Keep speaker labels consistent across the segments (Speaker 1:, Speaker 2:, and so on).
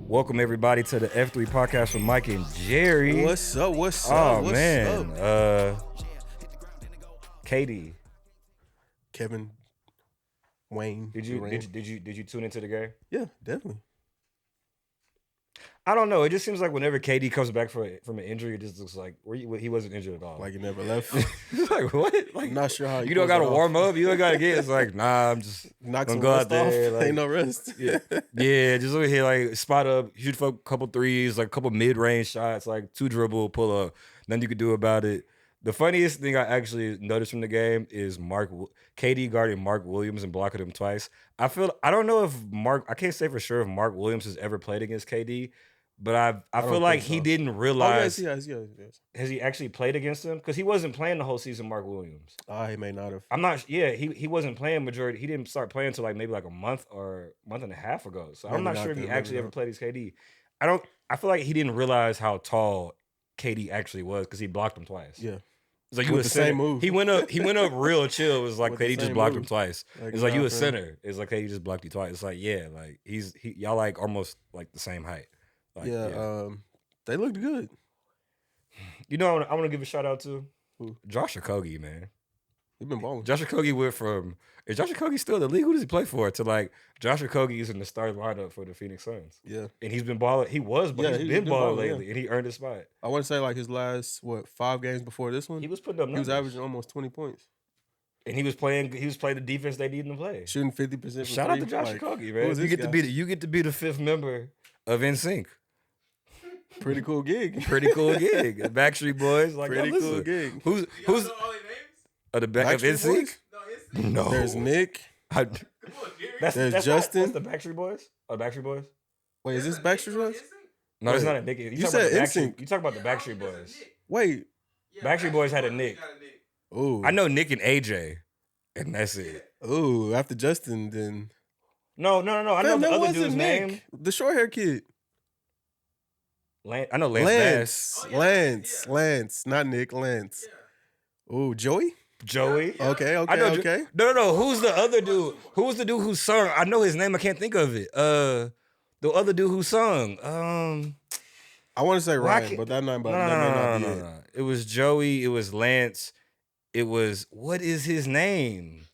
Speaker 1: Welcome everybody to the F3 podcast with Mike and Jerry.
Speaker 2: What's up? What's up?
Speaker 1: Oh
Speaker 2: What's
Speaker 1: man,
Speaker 2: up?
Speaker 1: KD.
Speaker 2: Kevin, Wayne.
Speaker 1: Did you tune into the game?
Speaker 2: Yeah, definitely.
Speaker 1: I don't know. It just seems like whenever KD comes back from an injury, it just looks like he wasn't injured at all.
Speaker 2: Like he never left.
Speaker 1: It's like what? Like
Speaker 2: I'm not sure how
Speaker 1: you don't got to warm up. You don't got to get. It's like nah. I'm just
Speaker 2: knock
Speaker 1: gonna
Speaker 2: some
Speaker 1: go out
Speaker 2: rest
Speaker 1: there.
Speaker 2: off.
Speaker 1: Like,
Speaker 2: Ain't no rest.
Speaker 1: yeah. Just over here like spot up, shoot for a couple threes, like a couple mid range shots, like 2 dribble, pull up. Nothing you could do about it. The funniest thing I actually noticed from the game is KD guarding Mark Williams and blocking him twice. I don't know if I can't say for sure if Mark Williams has ever played against KD, but I feel like he didn't realize.
Speaker 2: Oh, yes.
Speaker 1: Has he actually played against him? Because he wasn't playing the whole season, Mark Williams.
Speaker 2: He may not have.
Speaker 1: I'm not. Yeah, he wasn't playing majority. He didn't start playing until like maybe like a month or month and a half ago. So I'm not sure if he actually ever played against KD. I feel like he didn't realize how tall KD actually was because he blocked him twice.
Speaker 2: Yeah.
Speaker 1: It's like
Speaker 2: with the same move.
Speaker 1: He went up real chill. It was like KD just blocked him twice.
Speaker 2: Like,
Speaker 1: it's like you a center. It's like KD just blocked you twice. It's like yeah, like y'all like almost like the same height. Like,
Speaker 2: they looked good.
Speaker 1: You know, I want to give a shout out to
Speaker 2: Who?
Speaker 1: Josh Okogie, man.
Speaker 2: He been balling.
Speaker 1: Josh Okogie went from is Josh Okogie still in the league? Who does he play for? To like Josh Okogie is in the starting lineup for the Phoenix Suns.
Speaker 2: Yeah,
Speaker 1: and he's been balling. He's been balling lately, and he earned his spot.
Speaker 2: I want to say like his last 5 games before this one,
Speaker 1: he was putting up numbers.
Speaker 2: He was averaging almost 20 points.
Speaker 1: And he was playing the defense they needed to play.
Speaker 2: Shooting 50%.
Speaker 1: Shout out to Josh Okogie, man. You get to be the 5th member of NSYNC.
Speaker 2: Pretty cool gig.
Speaker 1: Backstreet Boys, like
Speaker 2: pretty cool gig.
Speaker 1: Who's
Speaker 3: all their names?
Speaker 1: Of the back of NSYNC?
Speaker 3: No.
Speaker 2: There's Nick.
Speaker 3: Come on, Jerry.
Speaker 2: There's Justin.
Speaker 1: That's the Backstreet Boys? Oh, Backstreet Boys?
Speaker 2: Wait, is this Backstreet Boys?
Speaker 1: No, it's not a Nick.
Speaker 2: You said NSYNC.
Speaker 1: You talk about the Backstreet Boys.
Speaker 2: Wait.
Speaker 1: Backstreet Boys had a Nick.
Speaker 2: Ooh.
Speaker 1: I know Nick and AJ, and that's it.
Speaker 2: Ooh, after Justin, then.
Speaker 1: No. I know the other dude's name.
Speaker 2: The short hair kid.
Speaker 1: I know Lance.
Speaker 2: Lance, not Nick. Lance. Ooh, Joey. Okay.
Speaker 1: I know. No. Who's the other dude? Who's the dude who sung? I know his name. I can't think of it. The other dude who sung.
Speaker 2: I want to say Ryan, but that may not be it.
Speaker 1: No. It was Joey. It was Lance. It was what is his name?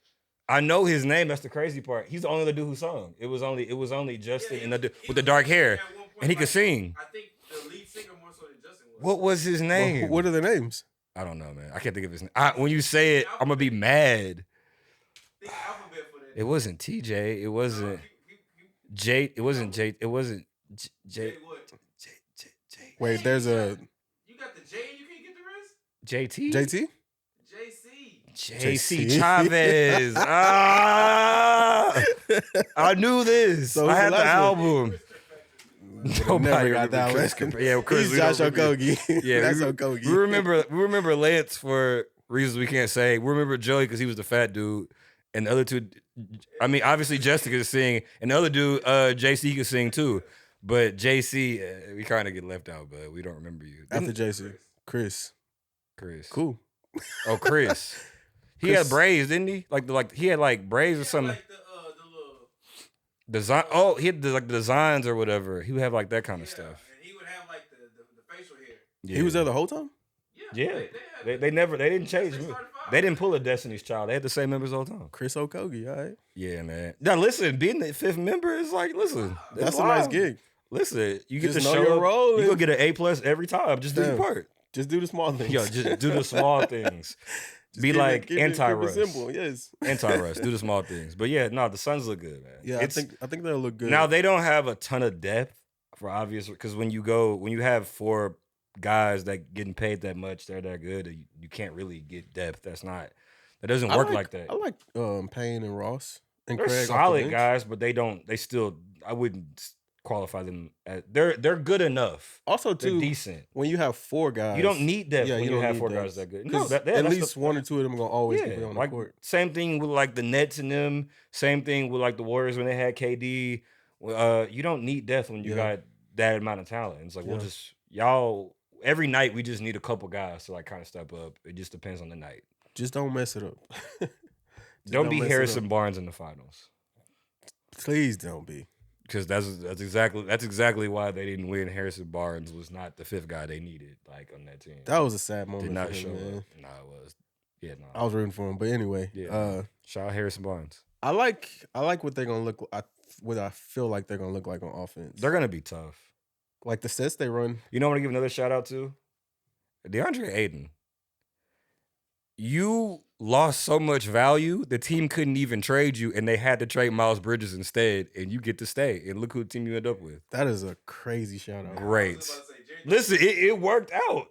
Speaker 1: I know his name. That's the crazy part. He's the only other dude who sung. It was only Justin and with the dark hair, and he could sing.
Speaker 3: I think the lead singer more so than Justin was.
Speaker 1: What was his name?
Speaker 2: What are their names?
Speaker 1: I don't know, man. I can't think of his name. When you say it, I'm gonna be mad.
Speaker 3: Think alphabet for that.
Speaker 1: It wasn't TJ. It wasn't J. It wasn't J. It wasn't J. J.
Speaker 2: Wait, there's a.
Speaker 3: You got the J and you can't get the
Speaker 1: JT.
Speaker 3: rest?
Speaker 2: JT?
Speaker 1: JC Chavez. I knew this.
Speaker 2: So
Speaker 1: I had the
Speaker 2: one?
Speaker 1: album.
Speaker 2: Nobody got that one.
Speaker 1: Yeah, Chris.
Speaker 2: He's Josh Okogie.
Speaker 1: Yeah,
Speaker 2: that's Okogie.
Speaker 1: We remember Lance for reasons we can't say. We remember Joey because he was the fat dude, and the other two. I mean, obviously Jessica could sing, and the other dude, JC, could sing too. But JC, we kind of get left out, but we don't remember you.
Speaker 2: After JC, Chris. Cool.
Speaker 1: Oh, Chris. He had braids, didn't he? Like he had like braids or something.
Speaker 3: Like the little
Speaker 1: Design. Oh, he had the designs or whatever. He would have like that kind of stuff.
Speaker 3: And he would have like the facial hair.
Speaker 1: Yeah.
Speaker 2: He was there the whole time?
Speaker 1: Yeah. They didn't change. They didn't pull a Destiny's Child. They had the same members the whole time.
Speaker 2: Chris Okogie, all right.
Speaker 1: Yeah, man. Now listen, being the 5th member is like, listen,
Speaker 2: that's a nice gig.
Speaker 1: Listen, you get
Speaker 2: just
Speaker 1: to
Speaker 2: know
Speaker 1: show
Speaker 2: your
Speaker 1: up.
Speaker 2: role.
Speaker 1: You go get an A+ every time. Just do your part.
Speaker 2: Just do the small things.
Speaker 1: Yo, just do the small things. Be like anti-Russ.
Speaker 2: Simple, yes.
Speaker 1: Anti-Russ. Do the small things. But yeah, no, the Suns look good, man.
Speaker 2: Yeah, I think they'll look good.
Speaker 1: Now they don't have a ton of depth for obvious because when you have 4 guys that getting paid that much, they're that good. You can't really get depth. That doesn't work like that.
Speaker 2: I like Payne and Ross and
Speaker 1: They're
Speaker 2: Craig.
Speaker 1: solid guys, but I wouldn't qualify them as they're good enough.
Speaker 2: Also, too,
Speaker 1: they're decent.
Speaker 2: When you have 4 guys,
Speaker 1: you don't need depth
Speaker 2: when
Speaker 1: you have 4 guys that good. No,
Speaker 2: at least 1 or 2 of them are gonna always be on the court.
Speaker 1: Same thing with like the Nets and them. Same thing with like the Warriors when they had KD. You don't need depth when you got that amount of talent. It's like we'll just every night we just need a couple guys to like kind of step up. It just depends on the night.
Speaker 2: Just don't mess it up.
Speaker 1: Don't be Harrison Barnes in the finals.
Speaker 2: Please don't be.
Speaker 1: because that's exactly why they didn't win. Harrison Barnes was not the fifth guy they needed, like on that team.
Speaker 2: That was a sad moment.
Speaker 1: Did not
Speaker 2: for him,
Speaker 1: show
Speaker 2: man.
Speaker 1: up. No, it was. Yeah, no.
Speaker 2: I was rooting for him, but anyway.
Speaker 1: Yeah. Shout out Harrison Barnes.
Speaker 2: I like what they're gonna look. What I feel like they're gonna look like on offense.
Speaker 1: They're gonna be tough.
Speaker 2: Like the sets they run.
Speaker 1: You know what I'm gonna give another shout out to? DeAndre Ayton. You lost so much value, the team couldn't even trade you, and they had to trade Miles Bridges instead, and you get to stay. And look who the team you end up with.
Speaker 2: That is a crazy shout out.
Speaker 1: Great. Listen, it worked out.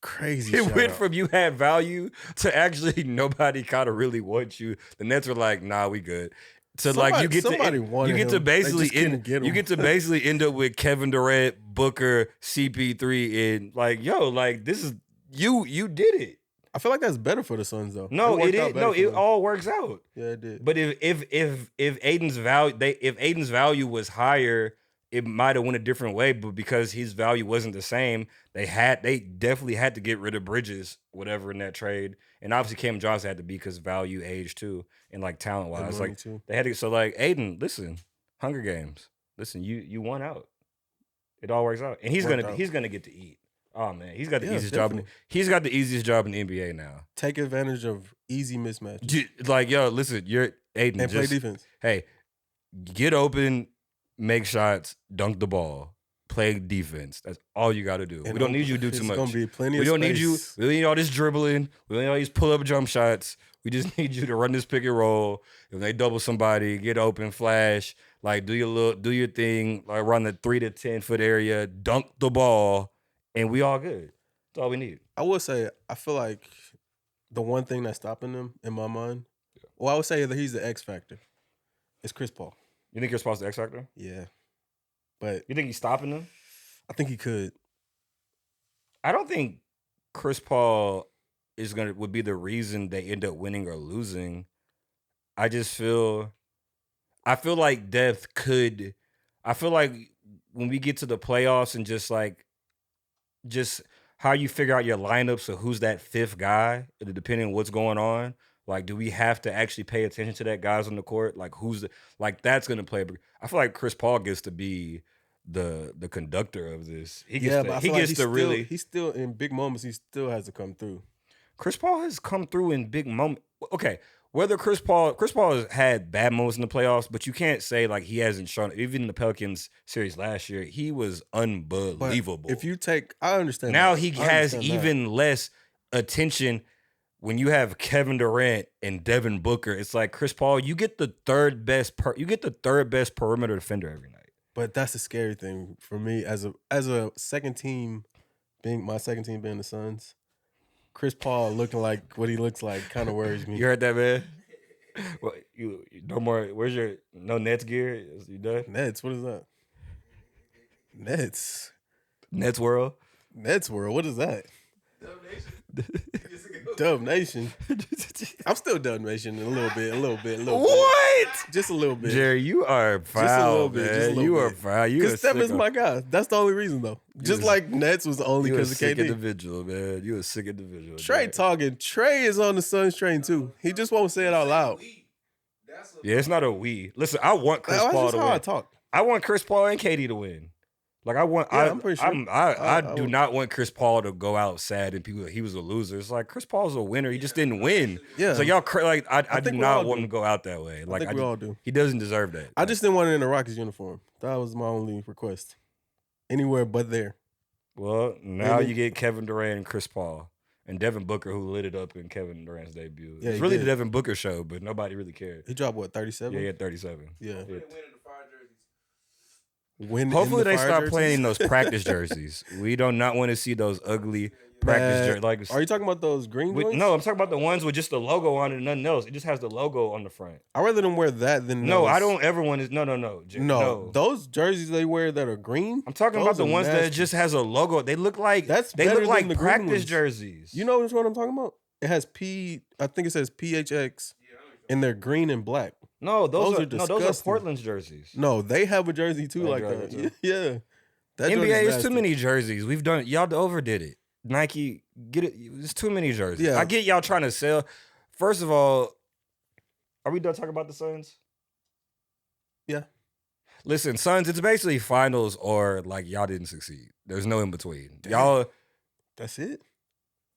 Speaker 2: Crazy.
Speaker 1: It went from you had value to actually nobody kind of really wants you. The Nets were like, nah, we good. So like you get to basically end up with Kevin Durant, Booker, CP3, and like this is you did it.
Speaker 2: I feel like that's better for the Suns though.
Speaker 1: No, it is. No, it all works out.
Speaker 2: Yeah, it did.
Speaker 1: But if Aiden's value was higher, it might have went a different way. But because his value wasn't the same, they definitely had to get rid of Bridges, whatever in that trade. And obviously Cam Johnson had to be because value aged too, and like talent wise, like too. They had to. So like Aiden, listen, Hunger Games, listen, you won out. It all works out, and he's gonna get to eat. Oh man, he's got the easiest job. He's got the easiest job in the NBA now.
Speaker 2: Take advantage of easy mismatches.
Speaker 1: Like listen, you're Aiden
Speaker 2: and play defense.
Speaker 1: Hey, get open, make shots, dunk the ball, play defense. That's all you got to do.
Speaker 2: And
Speaker 1: we don't need you to do too much.
Speaker 2: Gonna be plenty
Speaker 1: we
Speaker 2: of
Speaker 1: don't
Speaker 2: space.
Speaker 1: need you. We don't need all this dribbling. We don't need all these pull up jump shots. We just need you to run this pick and roll. If they double somebody, get open, flash, like do your thing, like run the 3 to 10 foot area, dunk the ball. And we all good. That's all we need.
Speaker 2: I would say, I feel like the one thing that's stopping them in my mind, well, I would say that he's the X factor. It's Chris Paul.
Speaker 1: You think Chris Paul's the X factor?
Speaker 2: Yeah. But
Speaker 1: you think he's stopping them?
Speaker 2: I think he could.
Speaker 1: I don't think Chris Paul would be the reason they end up winning or losing. I feel like depth could. I feel like when we get to the playoffs and just how you figure out your lineups of who's that fifth guy, depending on what's going on. Like, do we have to actually pay attention to that guys on the court? Like, that's going to play. I feel like Chris Paul gets to be the conductor of this. He still in big moments. He still has to come through.
Speaker 2: Chris
Speaker 1: Paul has come through in big moments. Okay, whether Chris Paul has had bad moments in the playoffs, but you can't say like he hasn't shown. Even in the Pelicans series last year, he was unbelievable.
Speaker 2: But I understand.
Speaker 1: Now he has even less attention when you have Kevin Durant and Devin Booker. It's like Chris Paul, you get the third best perimeter defender every night.
Speaker 2: But that's the scary thing for me as a second team, being the Suns. Chris Paul looking like what he looks like kind of worries me.
Speaker 1: You heard that, man? What you no more? Where's your Nets gear? You done?
Speaker 2: Nets? What is that?
Speaker 1: Nets World.
Speaker 2: What is that? Dub Nation. I'm still Dub Nation a little bit.
Speaker 1: What?
Speaker 2: Just a little bit.
Speaker 1: Jerry, you are foul, just a little bit. You are foul.
Speaker 2: Because Steph is my guy. That's the only reason, though. Like Nets was only because of KD.
Speaker 1: You a sick individual, man. You a sick individual.
Speaker 2: Trey talking. Trey is on the Suns train, too. He just won't say it out loud.
Speaker 1: Yeah, it's not a we. Listen, I want Chris Paul to win. I want Chris Paul and KD to win. Like I'm pretty sure. I do not want Chris Paul to go out sad and people he was a loser. It's like Chris Paul's a winner. He just didn't win. Yeah. So y'all I do not want him to go out that way. Like
Speaker 2: I think we all do.
Speaker 1: He doesn't deserve that.
Speaker 2: I just didn't want it in a Rockets uniform. That was my only request. Anywhere but there.
Speaker 1: Well, now you get Kevin Durant and Chris Paul and Devin Booker, who lit it up in Kevin Durant's debut. Yeah, it's really the Devin Booker show, but nobody really cared.
Speaker 2: He dropped what, 37?
Speaker 1: Yeah, he had 37.
Speaker 2: Yeah.
Speaker 1: Hopefully they stop playing those practice jerseys. We do not want to see those ugly practice jerseys. Like,
Speaker 2: are you talking about those green ones?
Speaker 1: No, I'm talking about the ones with just the logo on it and nothing else. It just has the logo on the front.
Speaker 2: I'd rather them wear that than
Speaker 1: no. I don't ever want to. No.
Speaker 2: Those jerseys they wear that are green.
Speaker 1: I'm talking about the ones that just has a logo. They look like
Speaker 2: the
Speaker 1: practice jerseys.
Speaker 2: You know what I'm talking about? It has I think it says PHX, and they're green and black.
Speaker 1: No, those are Portland's jerseys.
Speaker 2: No, they have a jersey too like that. Too. Yeah.
Speaker 1: That NBA is too many jerseys. We've done y'all overdid it. Nike, get it. It's too many jerseys. Yeah. I get y'all trying to sell. First of all, are we done talking about the Suns?
Speaker 2: Yeah.
Speaker 1: Listen, Suns, it's basically finals or like y'all didn't succeed. There's no in between.
Speaker 2: Damn.
Speaker 1: Y'all,
Speaker 2: That's it?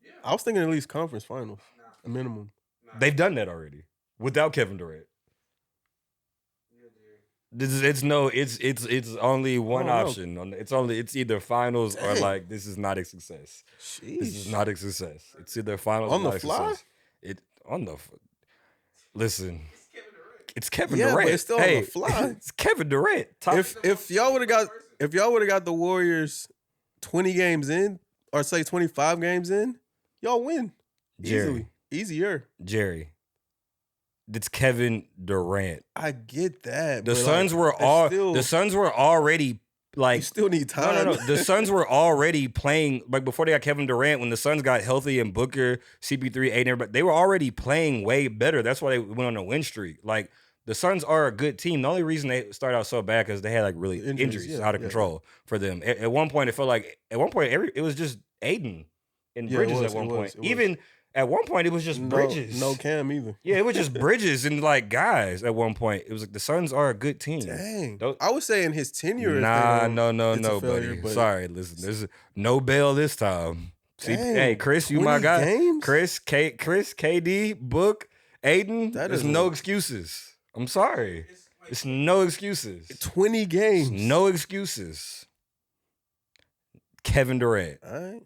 Speaker 3: Yeah.
Speaker 2: I was thinking at least conference finals. A minimum.
Speaker 1: they've done that already without Kevin Durant. It's only one option. It's either finals or like this is not a success.
Speaker 2: Sheesh.
Speaker 1: This is not a success. It's either finals
Speaker 2: On
Speaker 1: or
Speaker 2: the
Speaker 1: not a
Speaker 2: fly?
Speaker 1: success. Listen,
Speaker 3: It's Kevin Durant.
Speaker 1: it's Kevin
Speaker 2: Yeah,
Speaker 1: Durant.
Speaker 2: but it's still on the fly.
Speaker 1: It's Kevin Durant.
Speaker 2: If y'all would have got the Warriors 20 games in, or say 25 games in, y'all win.
Speaker 1: Jerry.
Speaker 2: Easier.
Speaker 1: Jerry. It's Kevin Durant.
Speaker 2: I get that.
Speaker 1: The
Speaker 2: but
Speaker 1: Suns
Speaker 2: like,
Speaker 1: were the Suns were already like
Speaker 2: you still need time.
Speaker 1: No. The Suns were already playing like before they got Kevin Durant. When the Suns got healthy and Booker, CP3, and everybody, they were already playing way better. That's why they went on a win streak. Like the Suns are a good team. The only reason they started out so bad because they had like really injuries out of control for them. At one point, it felt like it was just Aiden and Bridges at one point. Even at one point, it was just Bridges.
Speaker 2: No Cam either.
Speaker 1: Yeah, it was just Bridges and like guys at one point. It was like the Suns are a good team.
Speaker 2: Dang. I would say in his tenure.
Speaker 1: No,
Speaker 2: failure,
Speaker 1: buddy.
Speaker 2: but
Speaker 1: Sorry, listen. There's no bail this time. See,
Speaker 2: Dang,
Speaker 1: hey, Chris, you my guy.
Speaker 2: games?
Speaker 1: Chris, KD, Book, Aiden. There's no excuses. I'm sorry. It's no excuses.
Speaker 2: 20 games.
Speaker 1: No excuses. Kevin Durant.
Speaker 2: All right.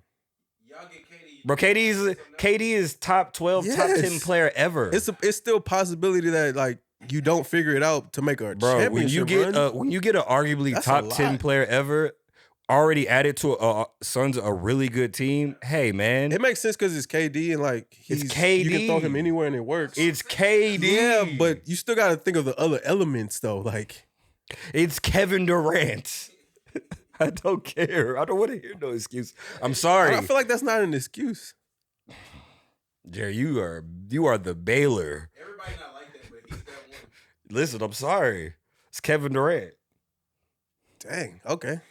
Speaker 3: Y'all get KD.
Speaker 1: Bro, KD is top 12, top 10 player ever.
Speaker 2: It's still a possibility that like you don't figure it out to make a championship
Speaker 1: when you get an arguably
Speaker 2: that's
Speaker 1: top 10 player ever already added to a Suns a really good team, hey man,
Speaker 2: it makes sense because it's KD and like
Speaker 1: it's KD.
Speaker 2: You can throw him anywhere and it works.
Speaker 1: It's KD.
Speaker 2: Yeah, but you still got to think of the other elements though. Like
Speaker 1: it's Kevin Durant. I don't care. I don't want to hear no excuse. I'm sorry.
Speaker 2: I feel like that's not an excuse.
Speaker 1: Jerry, you are the Baylor.
Speaker 3: Everybody not like that, but he's that one.
Speaker 1: Listen, I'm sorry. It's Kevin Durant.
Speaker 2: Dang. Okay.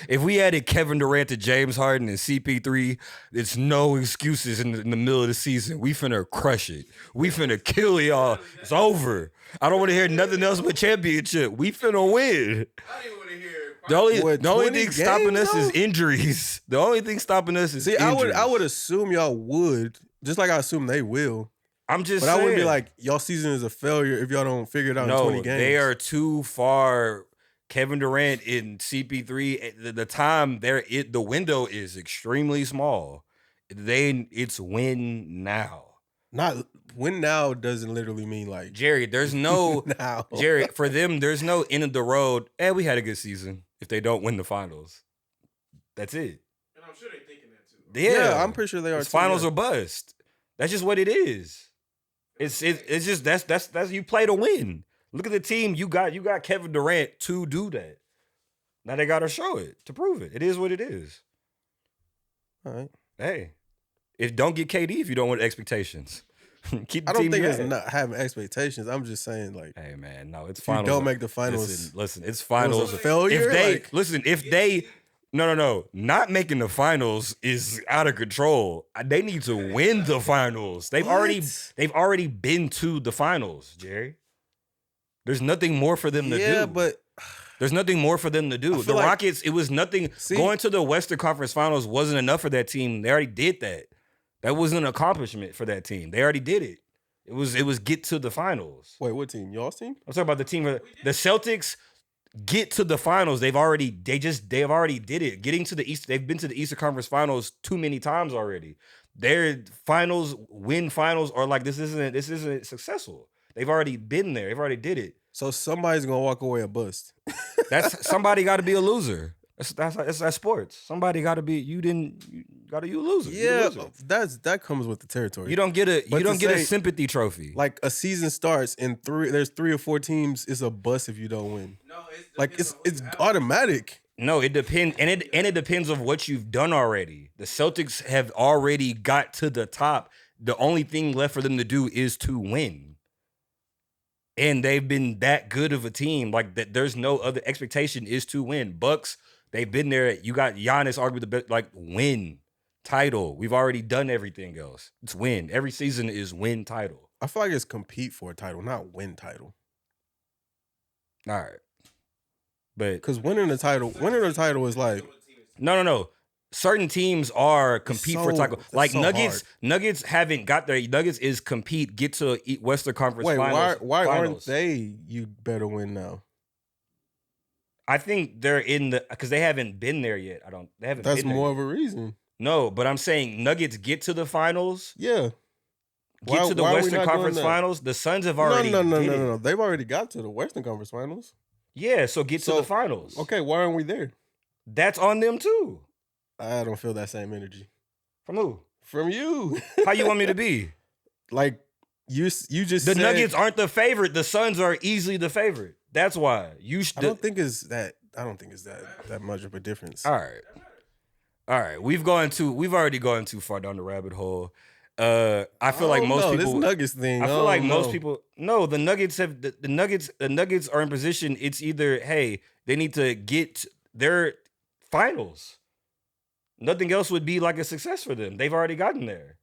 Speaker 1: If we added Kevin Durant to James Harden and CP3, it's no excuses in the middle of the season. We finna crush it. We finna kill y'all. It's over. I don't want to hear nothing else but championship. We finna win.
Speaker 3: I didn't want to hear.
Speaker 1: The only thing stopping us is injuries. The only thing stopping us is injuries.
Speaker 2: I would assume y'all would, just like I assume they will.
Speaker 1: I'm just
Speaker 2: But
Speaker 1: saying.
Speaker 2: I wouldn't be like, y'all season is a failure if y'all don't figure it out in 20 games.
Speaker 1: They are too far. Kevin Durant and CP3, the time the window is extremely small. It's win now.
Speaker 2: Not win now doesn't literally mean like
Speaker 1: Jerry. There's no
Speaker 2: now.
Speaker 1: Jerry for them. There's no end of the road. We had a good season. If they don't win the finals, that's it.
Speaker 3: And I'm sure they're thinking that too.
Speaker 1: Yeah,
Speaker 2: I'm pretty sure they are.
Speaker 1: It's finals or bust. That's just what it is. It's just that's you play to win. Look at the team you got. You got Kevin Durant to do that. Now they got to show it to prove it. It is what it is.
Speaker 2: All right.
Speaker 1: Hey, don't get KD if you don't want expectations. Keep the
Speaker 2: I don't
Speaker 1: team
Speaker 2: think
Speaker 1: you
Speaker 2: it's
Speaker 1: had.
Speaker 2: not having expectations. I'm just saying like,
Speaker 1: hey man, no, it's
Speaker 2: if
Speaker 1: finals.
Speaker 2: you don't make the finals.
Speaker 1: Listen, it's finals.
Speaker 2: Was a failure.
Speaker 1: If they no, not making the finals is out of control. They need to win the finals. They've already been to the finals, Jerry. There's nothing more for them to do.
Speaker 2: Yeah, but
Speaker 1: there's nothing more for them to do. The Rockets, it was nothing. Going to the Western Conference Finals wasn't enough for that team. They already did that. That wasn't an accomplishment for that teame. They already did it. It was get to the finals.
Speaker 2: Wait, what team? Y'all's team?
Speaker 1: I'm talking about the team. The Celtics get to the finals. They've already did it. Getting to the East. They've been to the Eastern Conference Finals too many times already. Their finals are like this isn't successful. They've already been there. They've already did it.
Speaker 2: So somebody's gonna walk away a bust.
Speaker 1: That's somebody got to be a loser. That's sports. Somebody got to be. You loser.
Speaker 2: Yeah, that comes with the territory.
Speaker 1: You don't get a sympathy trophy.
Speaker 2: Like a season starts and there's 3 or 4 teams. It's a bust if you don't win.
Speaker 3: No,
Speaker 2: it's automatic.
Speaker 1: No, it depends, and it depends on what you've done already. The Celtics have already got to the top. The only thing left for them to do is to win. And they've been that good of a team. Like that, there's no other expectation is to win. Bucks, they've been there. You got Giannis arguably the best. Like win title. We've already done everything else. It's win. Every season is win title.
Speaker 2: I feel like it's compete for a title, not win title.
Speaker 1: All right. But
Speaker 2: Because winning the title is like
Speaker 1: no. Certain teams are compete for title.
Speaker 2: that's
Speaker 1: Like
Speaker 2: so
Speaker 1: Nuggets,
Speaker 2: hard.
Speaker 1: Nuggets haven't got there. Nuggets is compete, get to Western Conference
Speaker 2: Wait,
Speaker 1: Finals.
Speaker 2: why aren't
Speaker 1: finals.
Speaker 2: they? You better win now.
Speaker 1: I think they're in the because they haven't been there yet. They haven't.
Speaker 2: That's
Speaker 1: been there
Speaker 2: more
Speaker 1: yet.
Speaker 2: of a reason.
Speaker 1: No, but I'm saying Nuggets get to the finals.
Speaker 2: Yeah.
Speaker 1: Get to the
Speaker 2: why are we
Speaker 1: Western
Speaker 2: not
Speaker 1: Conference
Speaker 2: doing that?
Speaker 1: Finals. The Suns have already.
Speaker 2: No. They've already got to the Western Conference Finals.
Speaker 1: Yeah, so get to the finals.
Speaker 2: Okay, why aren't we there?
Speaker 1: That's on them too.
Speaker 2: I don't feel that same energy.
Speaker 1: From who?
Speaker 2: From you.
Speaker 1: How you want me to be?
Speaker 2: Like you just
Speaker 1: The
Speaker 2: said,
Speaker 1: Nuggets aren't the favorite. The Suns are easily the favorite. That's why you should.
Speaker 2: I don't think it's that much of a difference.
Speaker 1: All right. We've already gone too far down the rabbit hole. I feel like most people.
Speaker 2: This Nuggets thing.
Speaker 1: I feel like most people. No, the Nuggets have the Nuggets. The Nuggets are in position. It's either hey, they need to get their finals. Nothing else would be like a success for them. They've already gotten there.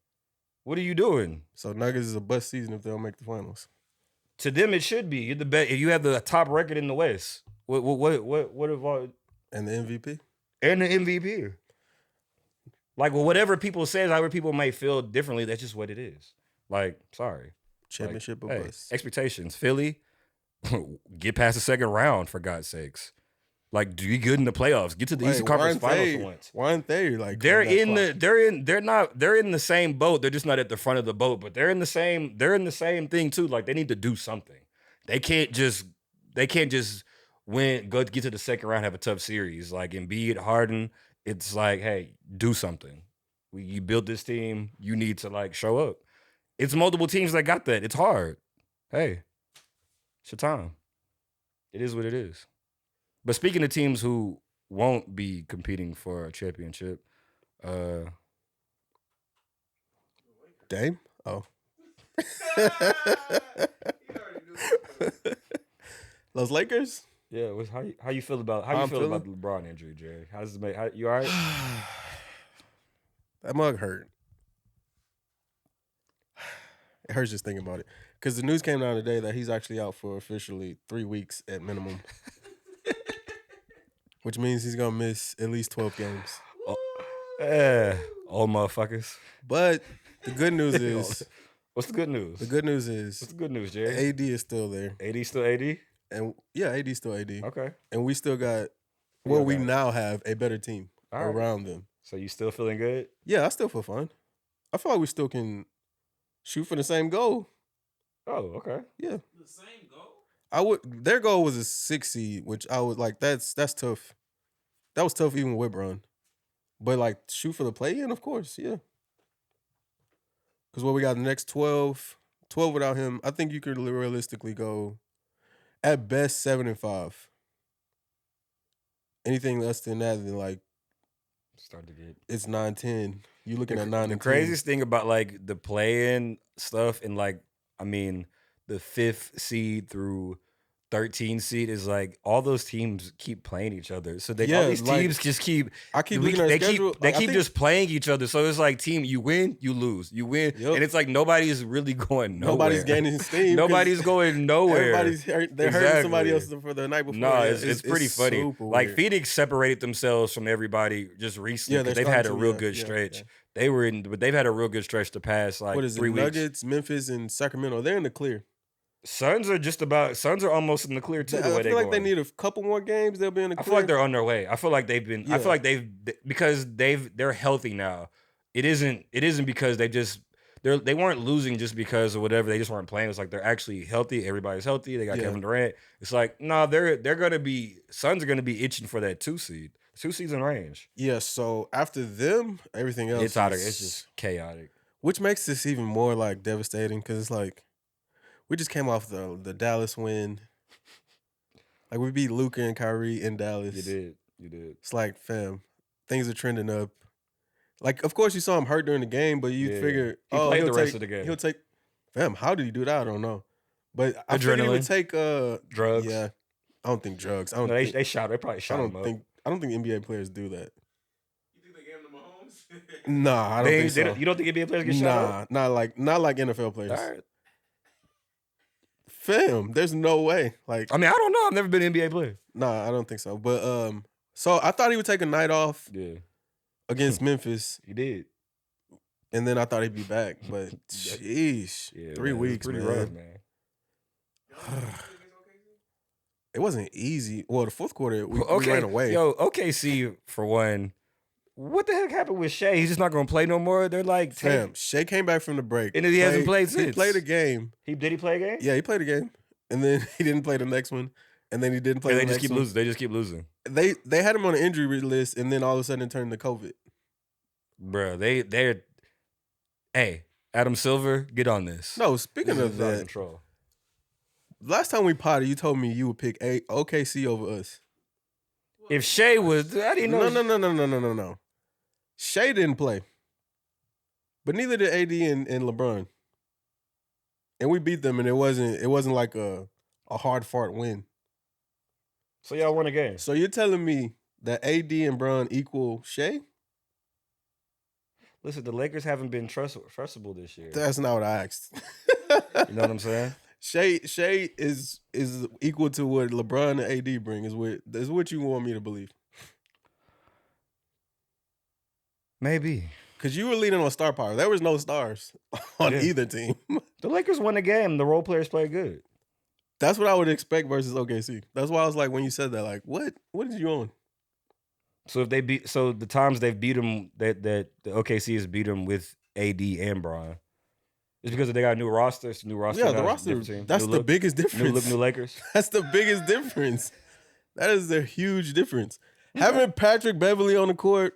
Speaker 1: What are you doing?
Speaker 2: So Nuggets is a bust season if they don't make the finals.
Speaker 1: To them, it should be. You're the best. If you have the top record in the West, what have all
Speaker 2: And the MVP.
Speaker 1: and the MVP? Like, well, whatever people say, however people might feel differently, that's just what it is. Like, sorry.
Speaker 2: Championship
Speaker 1: Like,
Speaker 2: or
Speaker 1: hey,
Speaker 2: bust.
Speaker 1: expectations. Philly, get past the second round for God's sakes. Like, do you good in the playoffs? Get to the Eastern Conference Finals once.
Speaker 2: Why aren't they like
Speaker 1: They're in the same boat. They're just not at the front of the boat, but they're in the same thing too. Like, they need to do something. They can't just get to the second round, have a tough series. Like Embiid, Harden, it's like, hey, do something. You built this team, you need to like show up. It's multiple teams that got that. It's hard. Hey, it's your time. It is what it is. But speaking of teams who won't be competing for a championship,
Speaker 2: Dame? Oh. Those Lakers?
Speaker 1: yeah. How you feel about the LeBron injury, Jerry? How does it make? You all right?
Speaker 2: That mug hurt. It hurts just thinking about it. Because the news came down today that he's actually out for officially 3 weeks at minimum. Which means he's going to miss at least 12 games.
Speaker 1: Old motherfuckers.
Speaker 2: But the good news is...
Speaker 1: What's the good news?
Speaker 2: The good news is...
Speaker 1: What's the good news, Jerry?
Speaker 2: AD is still there.
Speaker 1: AD still AD?
Speaker 2: And yeah, AD still AD.
Speaker 1: Okay.
Speaker 2: And we still got... we now have a better team around them.
Speaker 1: So you still feeling good?
Speaker 2: Yeah, I still feel fine. I feel like we still can shoot for the same goal.
Speaker 1: Oh, okay.
Speaker 2: Yeah.
Speaker 3: The same goal?
Speaker 2: Their goal was a 6 seed, which I was like, that's tough. That was tough even with Bron. But like shoot for the play-in, of course, yeah. Because we got the next 12 without him, I think you could realistically go at best 7-5. Anything less than that, then like
Speaker 1: Start to get
Speaker 2: it's 9-10. You looking at 9
Speaker 1: the
Speaker 2: and 10.
Speaker 1: craziest thing about like the play-in stuff and like I mean the 5th seed through 13 seed is like all those teams keep playing each other. So all these teams just keep.
Speaker 2: I keep looking at their schedule.
Speaker 1: They keep just playing each other. So it's like team, you win, you lose, you win, and it's like nobody's really going nowhere.
Speaker 2: Nobody's gaining steam.
Speaker 1: Nobody's going nowhere.
Speaker 2: Everybody's they're hurting somebody else for the night before.
Speaker 1: No, it's pretty funny. Like
Speaker 2: weird.
Speaker 1: Phoenix separated themselves from everybody just recently because they've had a real good stretch.
Speaker 2: Yeah.
Speaker 1: But they've had a real good stretch the past like 3 weeks.
Speaker 2: Nuggets, Memphis, and Sacramento. They're in the clear.
Speaker 1: Suns are almost in the clear too.
Speaker 2: I feel like they need a couple more games. They'll be in the clear.
Speaker 1: I feel like they're on their way. I feel like they've been. I feel like they're healthy now. It isn't because they weren't losing just because of whatever. They just weren't playing. It's like they're actually healthy. Everybody's healthy. They got Kevin Durant. It's like no, they're gonna be Suns are gonna be itching for that 2 seed. 2 seeds in range.
Speaker 2: Yeah. So after them, everything else
Speaker 1: it's just chaotic.
Speaker 2: Which makes this even more like devastating because it's like. We just came off the Dallas win. Like we beat Luka and Kyrie in Dallas.
Speaker 1: You did.
Speaker 2: It's like, fam, things are trending up. Like, of course you saw him hurt during the game, but you figure,
Speaker 1: he played the rest of the game.
Speaker 2: He'll take, fam, how did he do that? I don't know. But I figured he would take
Speaker 1: drugs.
Speaker 2: Yeah, I don't think drugs.
Speaker 1: They probably shot him up.
Speaker 2: I don't think NBA players do that.
Speaker 3: You think they gave him to Mahomes?
Speaker 2: Nah, I don't think so.
Speaker 1: You don't think NBA players get shot up?
Speaker 2: Not like NFL players.
Speaker 1: All right.
Speaker 2: Fam, there's no way. Like,
Speaker 1: I mean, I don't know. I've never been an NBA player.
Speaker 2: nah, I don't think so. But so I thought he would take a night off
Speaker 1: Yeah,
Speaker 2: against Memphis,
Speaker 1: he did.
Speaker 2: and then I thought he'd be back. But sheesh,
Speaker 1: Yeah,
Speaker 2: 3
Speaker 1: man,
Speaker 2: weeks,
Speaker 1: pretty
Speaker 2: man.
Speaker 1: rough, man.
Speaker 2: It wasn't easy. Well, the fourth quarter, we ran away.
Speaker 1: Yo, OKC for one. What the heck happened with Shea? He's just not gonna play no more. They're like,
Speaker 2: Fam, Shea came back from the break,
Speaker 1: and he hasn't played since.
Speaker 2: He played a game.
Speaker 1: Did he play a game?
Speaker 2: Yeah, he played a game, and then he didn't play the next one, and then he didn't play.
Speaker 1: And
Speaker 2: the
Speaker 1: they just
Speaker 2: next
Speaker 1: keep
Speaker 2: one.
Speaker 1: losing. They just keep losing.
Speaker 2: They had him on the injury list, and then all of a sudden it turned to COVID.
Speaker 1: Bruh, they're. Hey, Adam Silver, get on this.
Speaker 2: No, speaking
Speaker 1: This
Speaker 2: of
Speaker 1: is out of
Speaker 2: that,
Speaker 1: control.
Speaker 2: last time we potted, you told me you would pick OKC over us.
Speaker 1: If Shea was, I didn't know.
Speaker 2: No. Shea didn't play, but neither did AD and LeBron, and we beat them, and it wasn't like a hard fought win.
Speaker 1: So y'all won a game.
Speaker 2: So you're telling me that AD and Bron equal Shea?
Speaker 1: Listen, the Lakers haven't been trustable this year.
Speaker 2: That's not what I asked.
Speaker 1: You know what I'm saying?
Speaker 2: Shea is equal to what LeBron and AD bring. Is what you want me to believe?
Speaker 1: Maybe.
Speaker 2: Because you were leaning on star power. There was no stars on
Speaker 1: Yeah.
Speaker 2: either team.
Speaker 1: The Lakers won the game. The role players played good.
Speaker 2: That's what I would expect versus OKC. That's why I was like, when you said that, like, what did you on?
Speaker 1: So if they beat, so the times they've beat them, that the OKC has beat them with AD and Bron, it's because they got a new roster. It's a new roster.
Speaker 2: Yeah,
Speaker 1: now,
Speaker 2: the
Speaker 1: it's a
Speaker 2: roster.
Speaker 1: different team.
Speaker 2: That's
Speaker 1: New
Speaker 2: the
Speaker 1: look,
Speaker 2: biggest
Speaker 1: new
Speaker 2: difference.
Speaker 1: look, new Lakers.
Speaker 2: That's the biggest difference. That is a huge difference. Having Patrick Beverly on the court.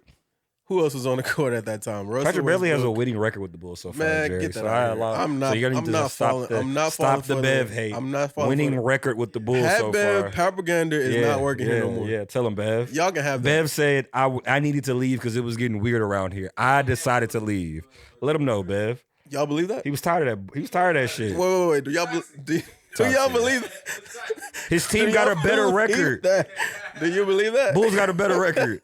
Speaker 2: Who else was on the court at that time? Russell
Speaker 1: Patrick Beverly has a
Speaker 2: Westbrook.
Speaker 1: winning record with the Bulls so far.
Speaker 2: Man,
Speaker 1: Jerry.
Speaker 2: get that
Speaker 1: So
Speaker 2: out of here. I'm not.
Speaker 1: So you're gonna
Speaker 2: I'm
Speaker 1: need
Speaker 2: not
Speaker 1: to stop
Speaker 2: falling.
Speaker 1: the,
Speaker 2: I'm not
Speaker 1: stop
Speaker 2: falling
Speaker 1: the
Speaker 2: for
Speaker 1: Bev
Speaker 2: the,
Speaker 1: hate.
Speaker 2: I'm not falling
Speaker 1: winning
Speaker 2: for the,
Speaker 1: record with the Bulls
Speaker 2: Have
Speaker 1: so
Speaker 2: Bev
Speaker 1: far.
Speaker 2: propaganda is not working here no more.
Speaker 1: Yeah, tell him Bev.
Speaker 2: Y'all can have that.
Speaker 1: Bev said I needed to leave because it was getting weird around here. I decided to leave. Let him know, Bev.
Speaker 2: Y'all believe that?
Speaker 1: He was tired of that. He was tired of that shit.
Speaker 2: Wait. Do y'all believe that?
Speaker 1: His team got a better record.
Speaker 2: Do you believe that?
Speaker 1: Bulls got a better record.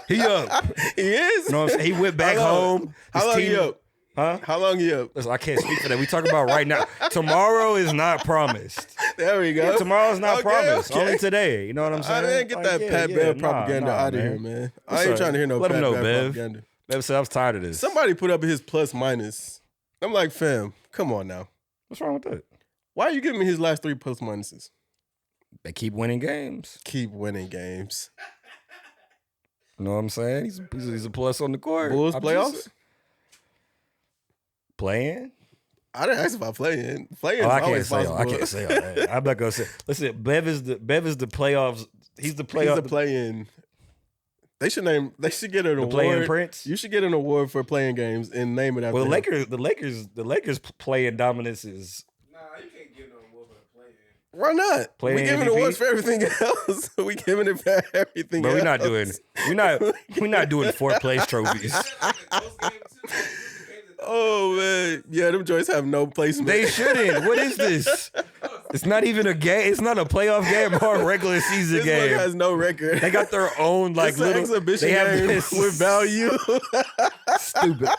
Speaker 1: He up.
Speaker 2: He is.
Speaker 1: You know what I'm saying? He went back home.
Speaker 2: How long he up?
Speaker 1: Huh?
Speaker 2: How long he up?
Speaker 1: Listen, I can't speak for that. We talking about right now. Tomorrow is not promised.
Speaker 2: There we go.
Speaker 1: Yeah, tomorrow's not promised.
Speaker 2: okay.
Speaker 1: Only today. You know what I'm saying?
Speaker 2: I didn't get that Pat Bev propaganda out of here, man. I ain't trying to hear no
Speaker 1: Let
Speaker 2: Pat
Speaker 1: him know,
Speaker 2: Bev
Speaker 1: Bev.
Speaker 2: propaganda.
Speaker 1: Bev said I was tired of this.
Speaker 2: Somebody put up his plus minus. I'm like, fam, come on now.
Speaker 1: What's wrong with that?
Speaker 2: Why are you giving me his last 3 plus minuses?
Speaker 1: They keep winning games.
Speaker 2: Keep winning games.
Speaker 1: You know what I'm saying? He's a plus on the court.
Speaker 2: Bulls
Speaker 1: I'm
Speaker 2: playoffs?
Speaker 1: just- Playing?
Speaker 2: I didn't ask about playing. Playing
Speaker 1: Oh,
Speaker 2: is
Speaker 1: I can't
Speaker 2: always
Speaker 1: say.
Speaker 2: possible.
Speaker 1: I can't say all that. I'm not gonna say. Listen, Bev is the playoffs. He's the
Speaker 2: He's
Speaker 1: playoff.
Speaker 2: the play-in. They should get an
Speaker 1: The
Speaker 2: award.
Speaker 1: play-in prince?
Speaker 2: You should get an award for playing games and name it after
Speaker 1: Well,
Speaker 2: him.
Speaker 1: the Lakers playing dominance is
Speaker 3: Nah, you can't give no award for the play-in.
Speaker 2: Why not?
Speaker 1: Playing
Speaker 2: We giving
Speaker 1: MVP?
Speaker 2: awards for everything else. We giving it for everything
Speaker 1: But
Speaker 2: else.
Speaker 1: we're not doing fourth place trophies.
Speaker 3: Those games too.
Speaker 2: Oh man, yeah, them joints have no placement.
Speaker 1: They shouldn't. What is this? It's not even a game. It's not a playoff game or a regular season
Speaker 2: this
Speaker 1: game.
Speaker 2: one has no record.
Speaker 1: They got their own like
Speaker 2: It's an
Speaker 1: little
Speaker 2: exhibition
Speaker 1: They have
Speaker 2: game
Speaker 1: this
Speaker 2: with value.
Speaker 1: stupid.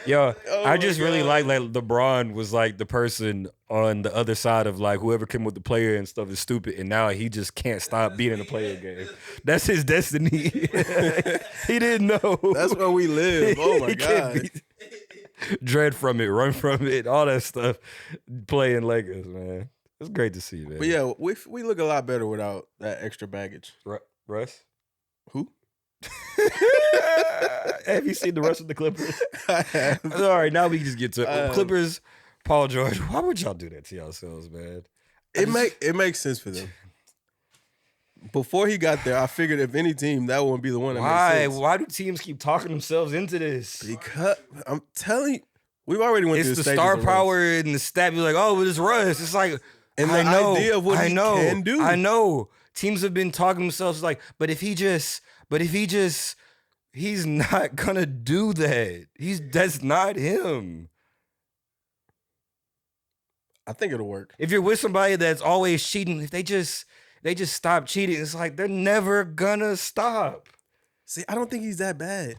Speaker 1: Yo,
Speaker 2: Oh
Speaker 1: I
Speaker 2: my
Speaker 1: just really
Speaker 2: God.
Speaker 1: like LeBron was like the person on the other side of like whoever came with the player and stuff is stupid, and now he just can't stop being in the player game. That's his destiny. He didn't know.
Speaker 2: That's where we live. Oh my
Speaker 1: He can't
Speaker 2: god.
Speaker 1: be- Dread from it, run from it, all that stuff. Playing Lakers, man. It's great to see, man.
Speaker 2: But yeah, we look a lot better without that extra baggage.
Speaker 1: Russ.
Speaker 2: Who?
Speaker 1: Have you seen the rest of the Clippers?
Speaker 2: I have.
Speaker 1: All right, now we can just get to it.
Speaker 2: Um,
Speaker 1: Clippers, Paul George. Why would y'all do that to yourselves, man?
Speaker 2: It makes sense for them. Before he got there, I figured if any team, that wouldn't be the one that
Speaker 1: Why?
Speaker 2: makes sense.
Speaker 1: Why do teams keep talking themselves into this?
Speaker 2: Because I'm telling you, we've already went through
Speaker 1: It's the
Speaker 2: stages
Speaker 1: star
Speaker 2: of Russ.
Speaker 1: power and the stat. You're like, oh, but it's Russ. It's like,
Speaker 2: And
Speaker 1: I
Speaker 2: the
Speaker 1: know,
Speaker 2: idea of what
Speaker 1: I
Speaker 2: he
Speaker 1: know,
Speaker 2: can do.
Speaker 1: I know. Teams have been talking themselves like, but if he just, he's not gonna do that. That's not him.
Speaker 2: I think it'll work.
Speaker 1: If you're with somebody that's always cheating, if they just stop cheating, it's like they're never gonna stop.
Speaker 2: See, I don't think he's that bad.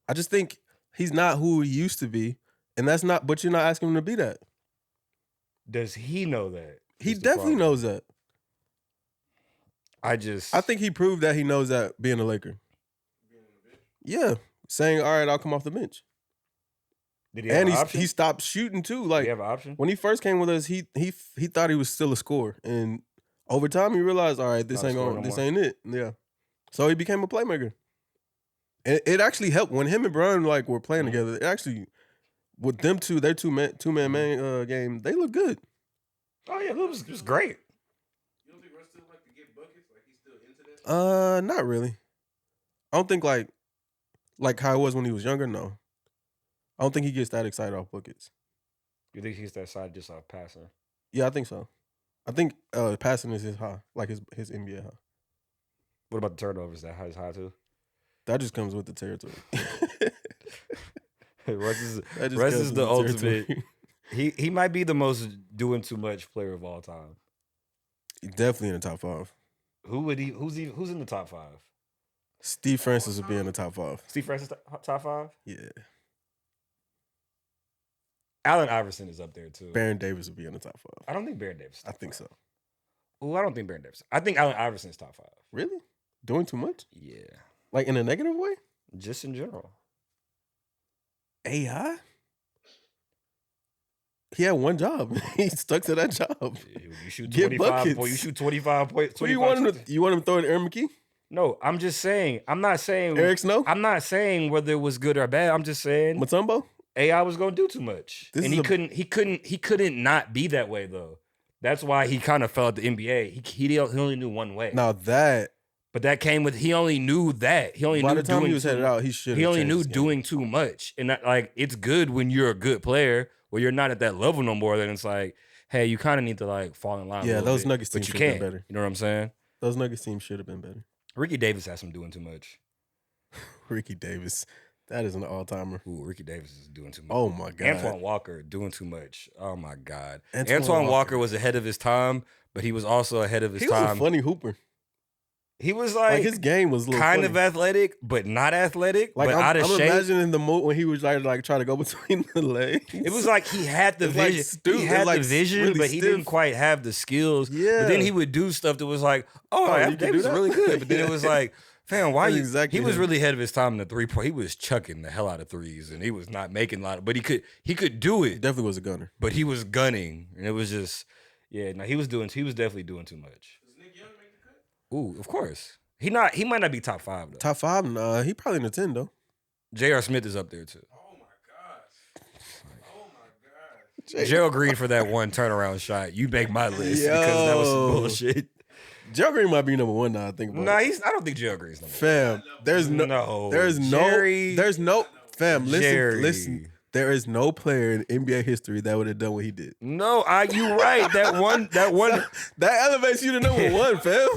Speaker 2: I just think he's not who he used to be, and that's not. But you're not asking him to be that.
Speaker 1: Does he know that?
Speaker 2: He
Speaker 1: Is the
Speaker 2: definitely
Speaker 1: problem.
Speaker 2: knows that.
Speaker 1: I
Speaker 2: think he proved that he knows that being a Laker. Yeah, saying, all right, I'll come off the bench.
Speaker 1: did he have
Speaker 2: And
Speaker 1: an option?
Speaker 2: he stopped shooting too.
Speaker 1: Did
Speaker 2: Like
Speaker 1: he have an option?
Speaker 2: when he first came with us, he thought he was still a scorer, and over time he realized, all right, this
Speaker 1: Not a
Speaker 2: ain't
Speaker 1: scorer
Speaker 2: going,
Speaker 1: no
Speaker 2: this
Speaker 1: more.
Speaker 2: ain't it. Yeah, so he became a playmaker, and it actually helped when him and Bron like were playing
Speaker 1: Mhm.
Speaker 2: together. It actually, with them two, their two man game, they look good.
Speaker 1: Oh yeah, it was great.
Speaker 3: You don't think Russ still like to get buckets? Like he's still into that?
Speaker 2: Not really. I don't think like how it was when he was younger. No, I don't think he gets that excited off buckets.
Speaker 1: You think he's that side just off passer?
Speaker 2: Yeah, I think so. I think passing is his high, like his NBA high.
Speaker 1: What about the turnovers? That high too.
Speaker 2: That just comes with the territory.
Speaker 1: Russ is
Speaker 2: That just
Speaker 1: Russ
Speaker 2: comes
Speaker 1: is
Speaker 2: with
Speaker 1: the
Speaker 2: territory.
Speaker 1: ultimate. He might be the most doing too much player of all time.
Speaker 2: Definitely in the top 5.
Speaker 1: Who's in the top 5?
Speaker 2: Steve Francis would be in the top 5.
Speaker 1: Steve Francis top 5?
Speaker 2: Yeah.
Speaker 1: Allen Iverson is up there too.
Speaker 2: Baron Davis would be in the top 5.
Speaker 1: I don't think Baron Davis.
Speaker 2: I think so.
Speaker 1: Oh, I don't think Baron Davis. I think Allen Iverson's top 5.
Speaker 2: Really? Doing too much?
Speaker 1: Yeah,
Speaker 2: Like in a negative way?
Speaker 1: just in general.
Speaker 2: AI? He had one job. He stuck to that job.
Speaker 1: You shoot
Speaker 2: Get
Speaker 1: 25
Speaker 2: buckets.
Speaker 1: points. You shoot 25 points.
Speaker 2: Who you want him to? You want him throwing Aaron McKee?
Speaker 1: No, I'm just saying. I'm not saying.
Speaker 2: Eric Snow?
Speaker 1: I'm not saying whether it was good or bad. I'm just saying
Speaker 2: Mutombo?
Speaker 1: AI was going to do too much,
Speaker 2: This
Speaker 1: and
Speaker 2: is
Speaker 1: he couldn't not be that way though. That's why he kind of fell at the NBA. He only knew one way.
Speaker 2: Now that
Speaker 1: But that came with he only knew that. He only
Speaker 2: by
Speaker 1: knew
Speaker 2: the time
Speaker 1: doing
Speaker 2: he was
Speaker 1: too
Speaker 2: headed out, he should.
Speaker 1: He only knew doing too much. And that, like, it's good when you're a good player, where you're not at that level no more. Then it's like, hey, you kind of need to like fall in line.
Speaker 2: Yeah,
Speaker 1: a little
Speaker 2: those
Speaker 1: bit,
Speaker 2: Nuggets
Speaker 1: but
Speaker 2: teams
Speaker 1: you
Speaker 2: should have
Speaker 1: can't.
Speaker 2: been better.
Speaker 1: You know what I'm saying?
Speaker 2: Those Nuggets teams should have been better.
Speaker 1: Ricky Davis has some doing too much.
Speaker 2: Ricky Davis, that is an all timer.
Speaker 1: Ooh, Ricky Davis is doing too much.
Speaker 2: Oh my god,
Speaker 1: Antoine Walker doing too much. Oh my god.
Speaker 2: Antoine
Speaker 1: Antoine Walker
Speaker 2: Walker
Speaker 1: was ahead of his time, but he was also ahead of his
Speaker 2: he was
Speaker 1: time.
Speaker 2: a funny hooper.
Speaker 1: He was
Speaker 2: Like his game was a little
Speaker 1: kind
Speaker 2: funny.
Speaker 1: of athletic, but not athletic.
Speaker 2: Like
Speaker 1: but
Speaker 2: I'm,
Speaker 1: out of
Speaker 2: I'm
Speaker 1: shape.
Speaker 2: imagining the moment when he was like try to go between the legs.
Speaker 1: It was like he had the
Speaker 2: It's like
Speaker 1: vision.
Speaker 2: stupid.
Speaker 1: He had
Speaker 2: It's like
Speaker 1: the vision,
Speaker 2: really
Speaker 1: but he
Speaker 2: stiff.
Speaker 1: didn't quite have the skills.
Speaker 2: Yeah.
Speaker 1: But then he would do stuff that was like, oh,
Speaker 2: Oh, you
Speaker 1: that
Speaker 2: can do
Speaker 1: was
Speaker 2: that?
Speaker 1: really good. But then it was like, fam, why
Speaker 2: That's
Speaker 1: you?
Speaker 2: exactly
Speaker 1: He was
Speaker 2: him.
Speaker 1: really ahead of his time in the 3-point. He was chucking the hell out of threes, and he was not making a lot. But he could do
Speaker 2: He
Speaker 1: it.
Speaker 2: definitely was a gunner.
Speaker 1: But he was gunning, and it was just, yeah. No, he was definitely doing too much.
Speaker 3: Does Nick Young make the cut?
Speaker 1: Ooh, of course. He might not be top 5 though.
Speaker 2: Top 5? Nah, he probably in the 10 though.
Speaker 1: J.R. Smith is up there too.
Speaker 3: Oh my gosh. Oh my gosh.
Speaker 1: Gerald Green for that one turnaround shot. You make my list because that was some
Speaker 2: Yo.
Speaker 1: bullshit.
Speaker 2: Joe Green might be number 1 now. I think about
Speaker 1: Nah,
Speaker 2: it.
Speaker 1: I don't think Gerald Green's number
Speaker 2: Fam, there's no,
Speaker 1: No.
Speaker 2: there's
Speaker 1: Jerry-
Speaker 2: no. Fam,
Speaker 1: Jerry.
Speaker 2: listen. There is no player in NBA history that would have done what he did.
Speaker 1: No, you right. That one.
Speaker 2: That elevates you to number 1, fam.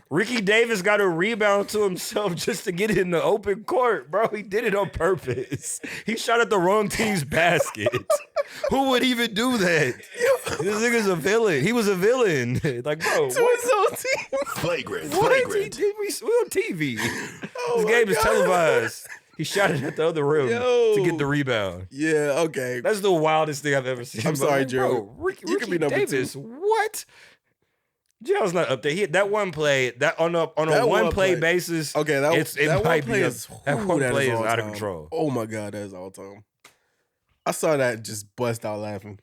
Speaker 1: Ricky Davis got a rebound to himself just to get it in the open court, bro. He did it on purpose. He shot at the wrong team's basket. Who would even do that? This nigga's a villain. He was a villain. Like, bro,
Speaker 2: To his own team.
Speaker 4: Flagrant.
Speaker 1: what?
Speaker 4: Flagrant.
Speaker 1: We on TV.
Speaker 2: Oh
Speaker 1: This
Speaker 2: my
Speaker 1: game is
Speaker 2: God.
Speaker 1: televised. He shot it at the other rim
Speaker 2: Yo.
Speaker 1: to get the rebound.
Speaker 2: Yeah, okay.
Speaker 1: That's the wildest thing I've ever seen.
Speaker 2: I'm sorry,
Speaker 1: Bro,
Speaker 2: Gerald.
Speaker 1: Ricky
Speaker 2: You can be number
Speaker 1: Davis. What? Gerald's not up there. He that one play that on a one play basis.
Speaker 2: Okay, that one play is
Speaker 1: that one
Speaker 2: that
Speaker 1: play is
Speaker 2: all
Speaker 1: out of
Speaker 2: time.
Speaker 1: control.
Speaker 2: Oh my god, that is all time. I saw that just bust out laughing,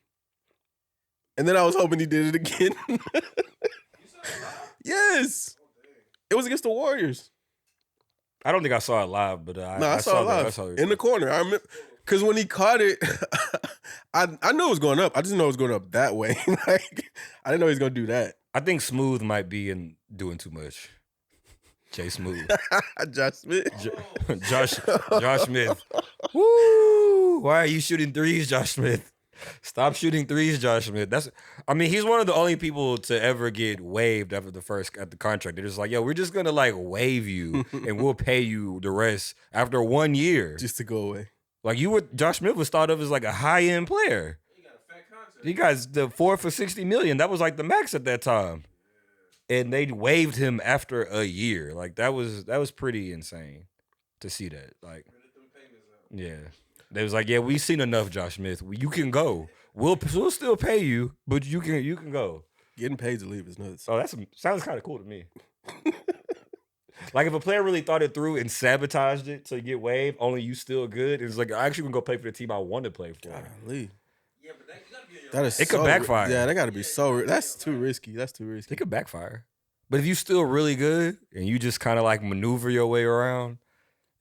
Speaker 2: and then I was hoping he did it again. Yes, it was against the Warriors.
Speaker 1: I don't think I saw it live, but
Speaker 2: No, I saw it live in the corner. I remember because when he caught it, I knew it was going up. I just know it was going up that way. Like I didn't know he was going to do that.
Speaker 1: I think Smooth might be in doing too much. Jay Smooth,
Speaker 2: Josh Smith.
Speaker 1: Josh Smith. Woo! Why are you shooting threes, Josh Smith? Stop shooting threes, Josh Smith. He's one of the only people to ever get waived after the contract. They're just like, yo, we're just gonna like waive you and we'll pay you the rest after 1 year.
Speaker 2: Just to go away.
Speaker 1: Like Josh Smith was thought of as like a high-end player.
Speaker 3: He got a fat contract.
Speaker 1: He got the 4 for $60 million. That was like the max at that time. And they waived him after a year. Like that was pretty insane to see that. Like,
Speaker 3: Let them payments out.
Speaker 1: yeah. They was like, yeah, we've seen enough, Josh Smith. You can go. We'll still pay you, but you can go.
Speaker 2: Getting paid to leave is nuts.
Speaker 1: Oh, sounds kind of cool to me. Like if a player really thought it through and sabotaged it to get waived, only you still good. It's like I actually gonna go play for the team I want to play for.
Speaker 2: Golly.
Speaker 3: Yeah, but that, you gotta be on your
Speaker 2: That is
Speaker 1: It could
Speaker 2: so
Speaker 1: backfire.
Speaker 2: Yeah, that got to be so. That's too risky. That's too risky.
Speaker 1: It could backfire. But if you still really good and you just kind of like maneuver your way around,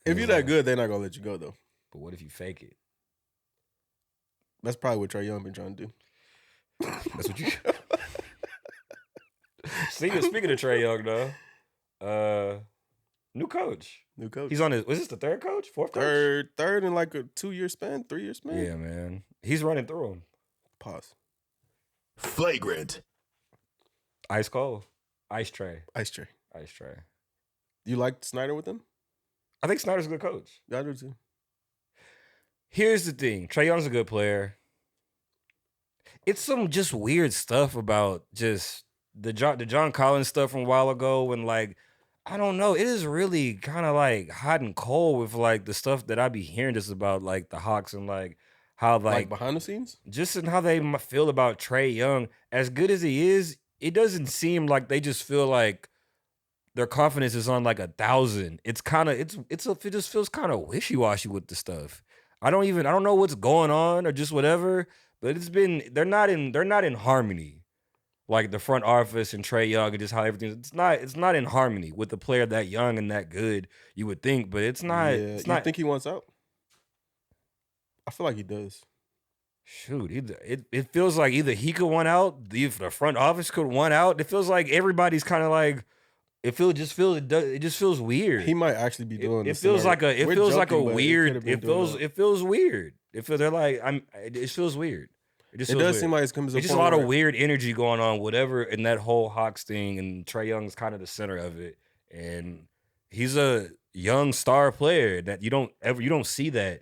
Speaker 2: If you're that good, they're not gonna let you go though.
Speaker 1: but what if you fake it?
Speaker 2: That's probably what Trae Young been trying to do.
Speaker 1: That's what you. Speaking of Trae Young, though, new coach.
Speaker 2: New coach.
Speaker 1: He's on his. Was this the third coach? Fourth coach?
Speaker 2: third in like a 2-year span, 3-year span.
Speaker 1: Yeah, man. He's running through them.
Speaker 2: Pause.
Speaker 4: Flagrant.
Speaker 1: Ice cold. Ice tray.
Speaker 2: Ice Tray.
Speaker 1: Ice tray.
Speaker 2: You like Snyder with them?
Speaker 1: I think Snyder's a good coach.
Speaker 2: Yeah, I do too.
Speaker 1: Here's the thing. Trae Young's a good player. It's some just weird stuff about just the John Collins stuff from a while ago when like I don't know. It is really kind of like hot and cold with like the stuff that I be hearing just about like the Hawks and like how
Speaker 2: Like behind the scenes?
Speaker 1: just in how they feel about Trae Young. As good as he is, it doesn't seem like they just feel like their confidence is on like 1,000. It's kind of it just feels kind of wishy washy with the stuff. I don't know what's going on or just whatever. But they're not in harmony. Like the front office and Trae Young and just how everything it's not in harmony with the player that young and that good. You would think, but it's not.
Speaker 2: Yeah.
Speaker 1: It's
Speaker 2: You
Speaker 1: not.
Speaker 2: think he wants out? I feel like he does.
Speaker 1: Shoot, it feels like either he could want out, the front office could want out. It feels like everybody's kind of like it just feels weird.
Speaker 2: He might actually be doing.
Speaker 1: It feels like a
Speaker 2: We're
Speaker 1: weird.
Speaker 2: joking, but
Speaker 1: It feels weird. It feels it feels weird. It just
Speaker 2: It
Speaker 1: feels
Speaker 2: does
Speaker 1: weird.
Speaker 2: seem like it's coming to
Speaker 1: It's just a lot of weird energy going on, whatever, in that whole Hawks thing, and Trae Young's kind of the center of it. And he's a young star player that you don't see that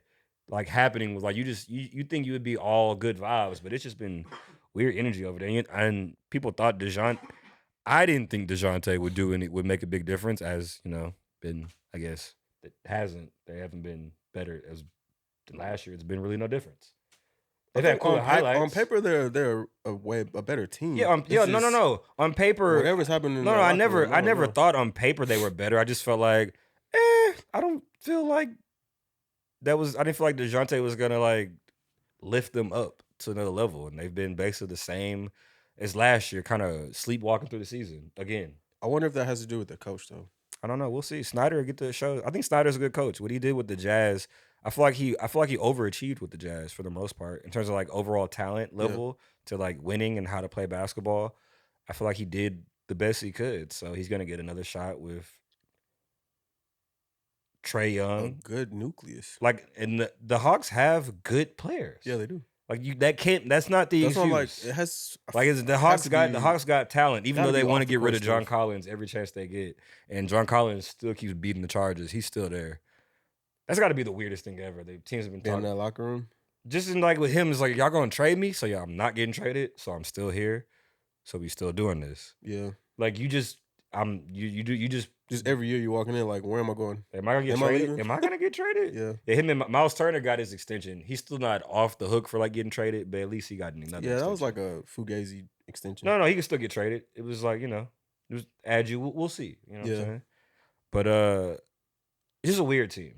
Speaker 1: like happening with like you think you would be all good vibes, but it's just been weird energy over there. And people thought I didn't think DeJounte would make a big difference, as been I guess it hasn't. They haven't been better as last year. It's been really no difference. They've had cool highlights.
Speaker 2: On paper, they're a better team.
Speaker 1: Yeah,
Speaker 2: It's
Speaker 1: no. On paper,
Speaker 2: Whatever's happening. in
Speaker 1: no,
Speaker 2: their
Speaker 1: I
Speaker 2: locker room,
Speaker 1: never
Speaker 2: don't know.
Speaker 1: thought on paper they were better. I just felt like, I don't feel like I didn't feel like DeJounte was gonna like lift them up to another level, and they've been basically the same as last year, kind of sleepwalking through the season again.
Speaker 2: I wonder if that has to do with the coach though.
Speaker 1: I don't know. We'll see. Snyder will get the show. I think Snyder's a good coach. What he did with the Jazz, I feel like he overachieved with the Jazz for the most part in terms of like overall talent level to like winning and how to play basketball. I feel like he did the best he could. So he's gonna get another shot with Trae
Speaker 2: A
Speaker 1: Young.
Speaker 2: good nucleus.
Speaker 1: Like, and the Hawks have good players.
Speaker 2: Yeah, they do.
Speaker 1: Like that's not the
Speaker 2: That's
Speaker 1: excuse.
Speaker 2: what I'm like. It has.
Speaker 1: Like the Hawks got talent, even
Speaker 2: gotta
Speaker 1: though they
Speaker 2: be
Speaker 1: want to
Speaker 2: off the
Speaker 1: get rid of
Speaker 2: court
Speaker 1: John
Speaker 2: stuff.
Speaker 1: Collins every chance they get, and John Collins still keeps beating the Chargers. He's still there. That's got to be the weirdest thing ever. The teams have been
Speaker 2: in
Speaker 1: talking.
Speaker 2: that locker room.
Speaker 1: Just in like with him, it's like y'all gonna trade me, so yeah, I'm not getting traded, so I'm still here, so we still doing this.
Speaker 2: Yeah.
Speaker 1: Like you just
Speaker 2: Just every year you walking in like, where am I going?
Speaker 1: am I gonna get
Speaker 2: Am I
Speaker 1: traded?
Speaker 2: leaving?
Speaker 1: Am I gonna get traded?
Speaker 2: Yeah.
Speaker 1: Him and Miles Turner got his extension. He's still not off the hook for like getting traded, but at least he got another.
Speaker 2: Yeah, that was
Speaker 1: extension.
Speaker 2: like a Fugazi extension.
Speaker 1: No, he can still get traded. It was like, it was add you. We'll see. You know what
Speaker 2: Yeah.
Speaker 1: I'm saying? But it's just a weird team.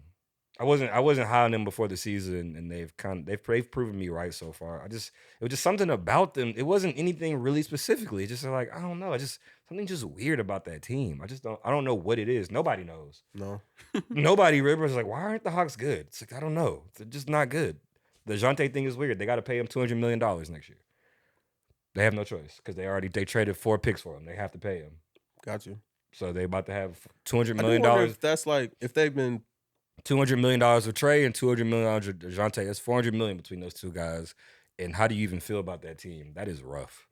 Speaker 1: I wasn't high on them before the season, and they've proven me right so far. It was just something about them. It wasn't anything really specifically. It's just like, I don't know. Something just weird about that team. I don't know what it is. Nobody knows.
Speaker 2: No.
Speaker 1: Nobody remembers like, why aren't the Hawks good? It's like, I don't know. They're just not good. The DeJounte thing is weird. They got to pay him $200 million next year. They have no choice because they traded 4 picks for him. They have to pay him.
Speaker 2: Got you.
Speaker 1: So they about to have $200
Speaker 2: I do
Speaker 1: million.
Speaker 2: wonder if that's like if they've been
Speaker 1: $200 million with Trey and $200 million with DeJounte. That's $400 million between those two guys. And how do you even feel about that team? That is rough.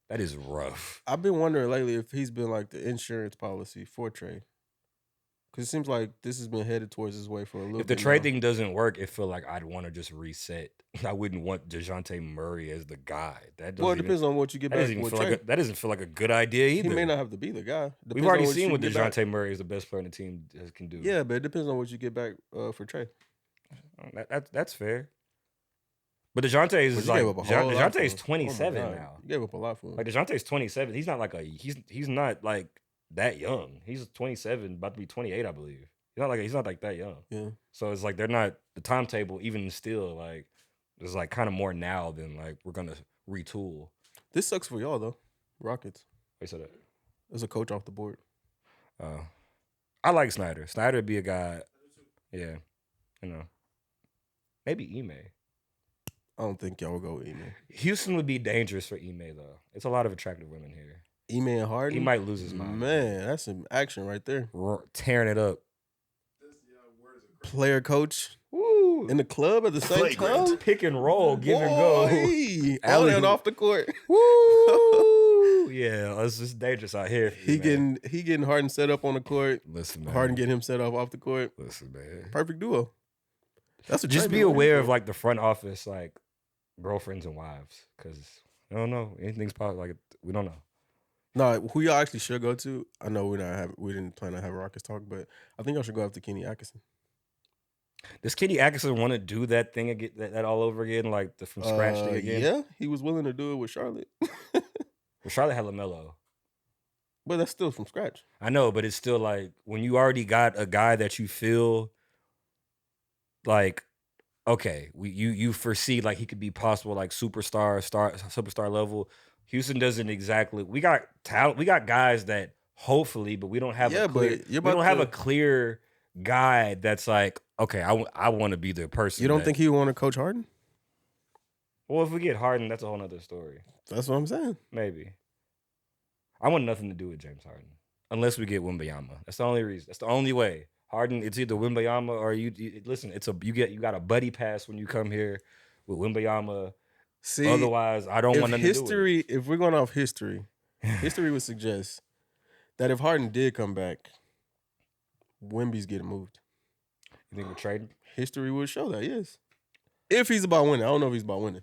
Speaker 1: That is rough.
Speaker 2: I've been wondering lately if he's been like the insurance policy for Trey. Because it seems like this has been headed towards his way for a little
Speaker 1: If
Speaker 2: bit.
Speaker 1: the trade
Speaker 2: now.
Speaker 1: thing doesn't work, it feel like I'd want to just reset. I wouldn't want DeJounte Murray as the guy.
Speaker 2: Well, it depends on what you get
Speaker 1: that
Speaker 2: back
Speaker 1: doesn't even
Speaker 2: with
Speaker 1: feel
Speaker 2: Trey.
Speaker 1: that doesn't feel like a good idea either.
Speaker 2: He may not have to be the guy.
Speaker 1: We've
Speaker 2: Depends
Speaker 1: already
Speaker 2: on
Speaker 1: seen
Speaker 2: you
Speaker 1: what
Speaker 2: get back.
Speaker 1: DeJounte Murray is the best player in the team can do.
Speaker 2: Yeah, but it depends on what you get back for Trey.
Speaker 1: That's fair. But DeJounte is
Speaker 2: But you
Speaker 1: like
Speaker 2: gave up a whole lot for
Speaker 1: DeJounte is
Speaker 2: him.
Speaker 1: 27
Speaker 2: Oh my God.
Speaker 1: now.
Speaker 2: You gave up a lot for him.
Speaker 1: Like DeJounte's 27. He's not like he's not like that young. He's 27, about to be 28, I believe. He's not like that young.
Speaker 2: Yeah.
Speaker 1: So it's like they're not the timetable even still like it's like kind of more now than like we're gonna retool.
Speaker 2: This sucks for y'all though, Rockets.
Speaker 1: Wait, so that
Speaker 2: There's a coach off the board.
Speaker 1: I like Snyder. Snyder would be a guy. Yeah, maybe Ime.
Speaker 2: I don't think y'all will go with Ime.
Speaker 1: Houston would be dangerous for Ime though. It's a lot of attractive women here.
Speaker 2: Ime and Harden.
Speaker 1: He might lose his mind.
Speaker 2: Man, that's some action right there.
Speaker 1: Tearing it up.
Speaker 2: Player coach
Speaker 1: Woo!
Speaker 2: in the club at the same
Speaker 4: Flagrant.
Speaker 2: time.
Speaker 1: Pick and roll, give and go.
Speaker 2: On
Speaker 1: Alley-oop.
Speaker 2: and off the court.
Speaker 1: Woo! Yeah, it's just dangerous out here.
Speaker 2: He getting Harden set up on the court.
Speaker 1: Listen, man.
Speaker 2: Harden getting him set up off the court.
Speaker 1: Listen, man.
Speaker 2: Perfect duo. That's a
Speaker 1: Just be aware of like the front office, like girlfriends and wives, because I don't know anything's possible. Like we don't know.
Speaker 2: No, who y'all actually should go to? I know we didn't plan to have Rockets talk, but I think y'all should go after Kenny Atkinson.
Speaker 1: Does Kenny Atkinson want to do that thing again, that all over again, like the from scratch thing again?
Speaker 2: Yeah, he was willing to do it with Charlotte,
Speaker 1: Well, Charlotte had LaMelo.
Speaker 2: but that's still from scratch.
Speaker 1: I know, but it's still like when you already got a guy that you feel like, okay, you foresee like he could be possible like superstar level. Houston doesn't exactly. We got talent. We got guys that hopefully, but we don't have
Speaker 2: Yeah,
Speaker 1: a clear.
Speaker 2: but you're
Speaker 1: We
Speaker 2: about
Speaker 1: don't have
Speaker 2: to-
Speaker 1: a clear guy that's like, okay, I want to be the person.
Speaker 2: You don't
Speaker 1: that-
Speaker 2: think he would want to coach Harden?
Speaker 1: Well, if we get Harden, that's a whole nother story.
Speaker 2: That's what I'm saying.
Speaker 1: Maybe. I want nothing to do with James Harden unless we get Wembayama. That's the only reason. That's the only way. Harden, it's either Wembayama or you listen. You got a buddy pass when you come here with Wembayama.
Speaker 2: See,
Speaker 1: Otherwise, I don't want nothing to do with it.
Speaker 2: if we're going off history, history would suggest that if Harden did come back, Wemby's getting moved.
Speaker 1: You think we're trading?
Speaker 2: History would show that, yes. If he's about winning. I don't know if he's about winning.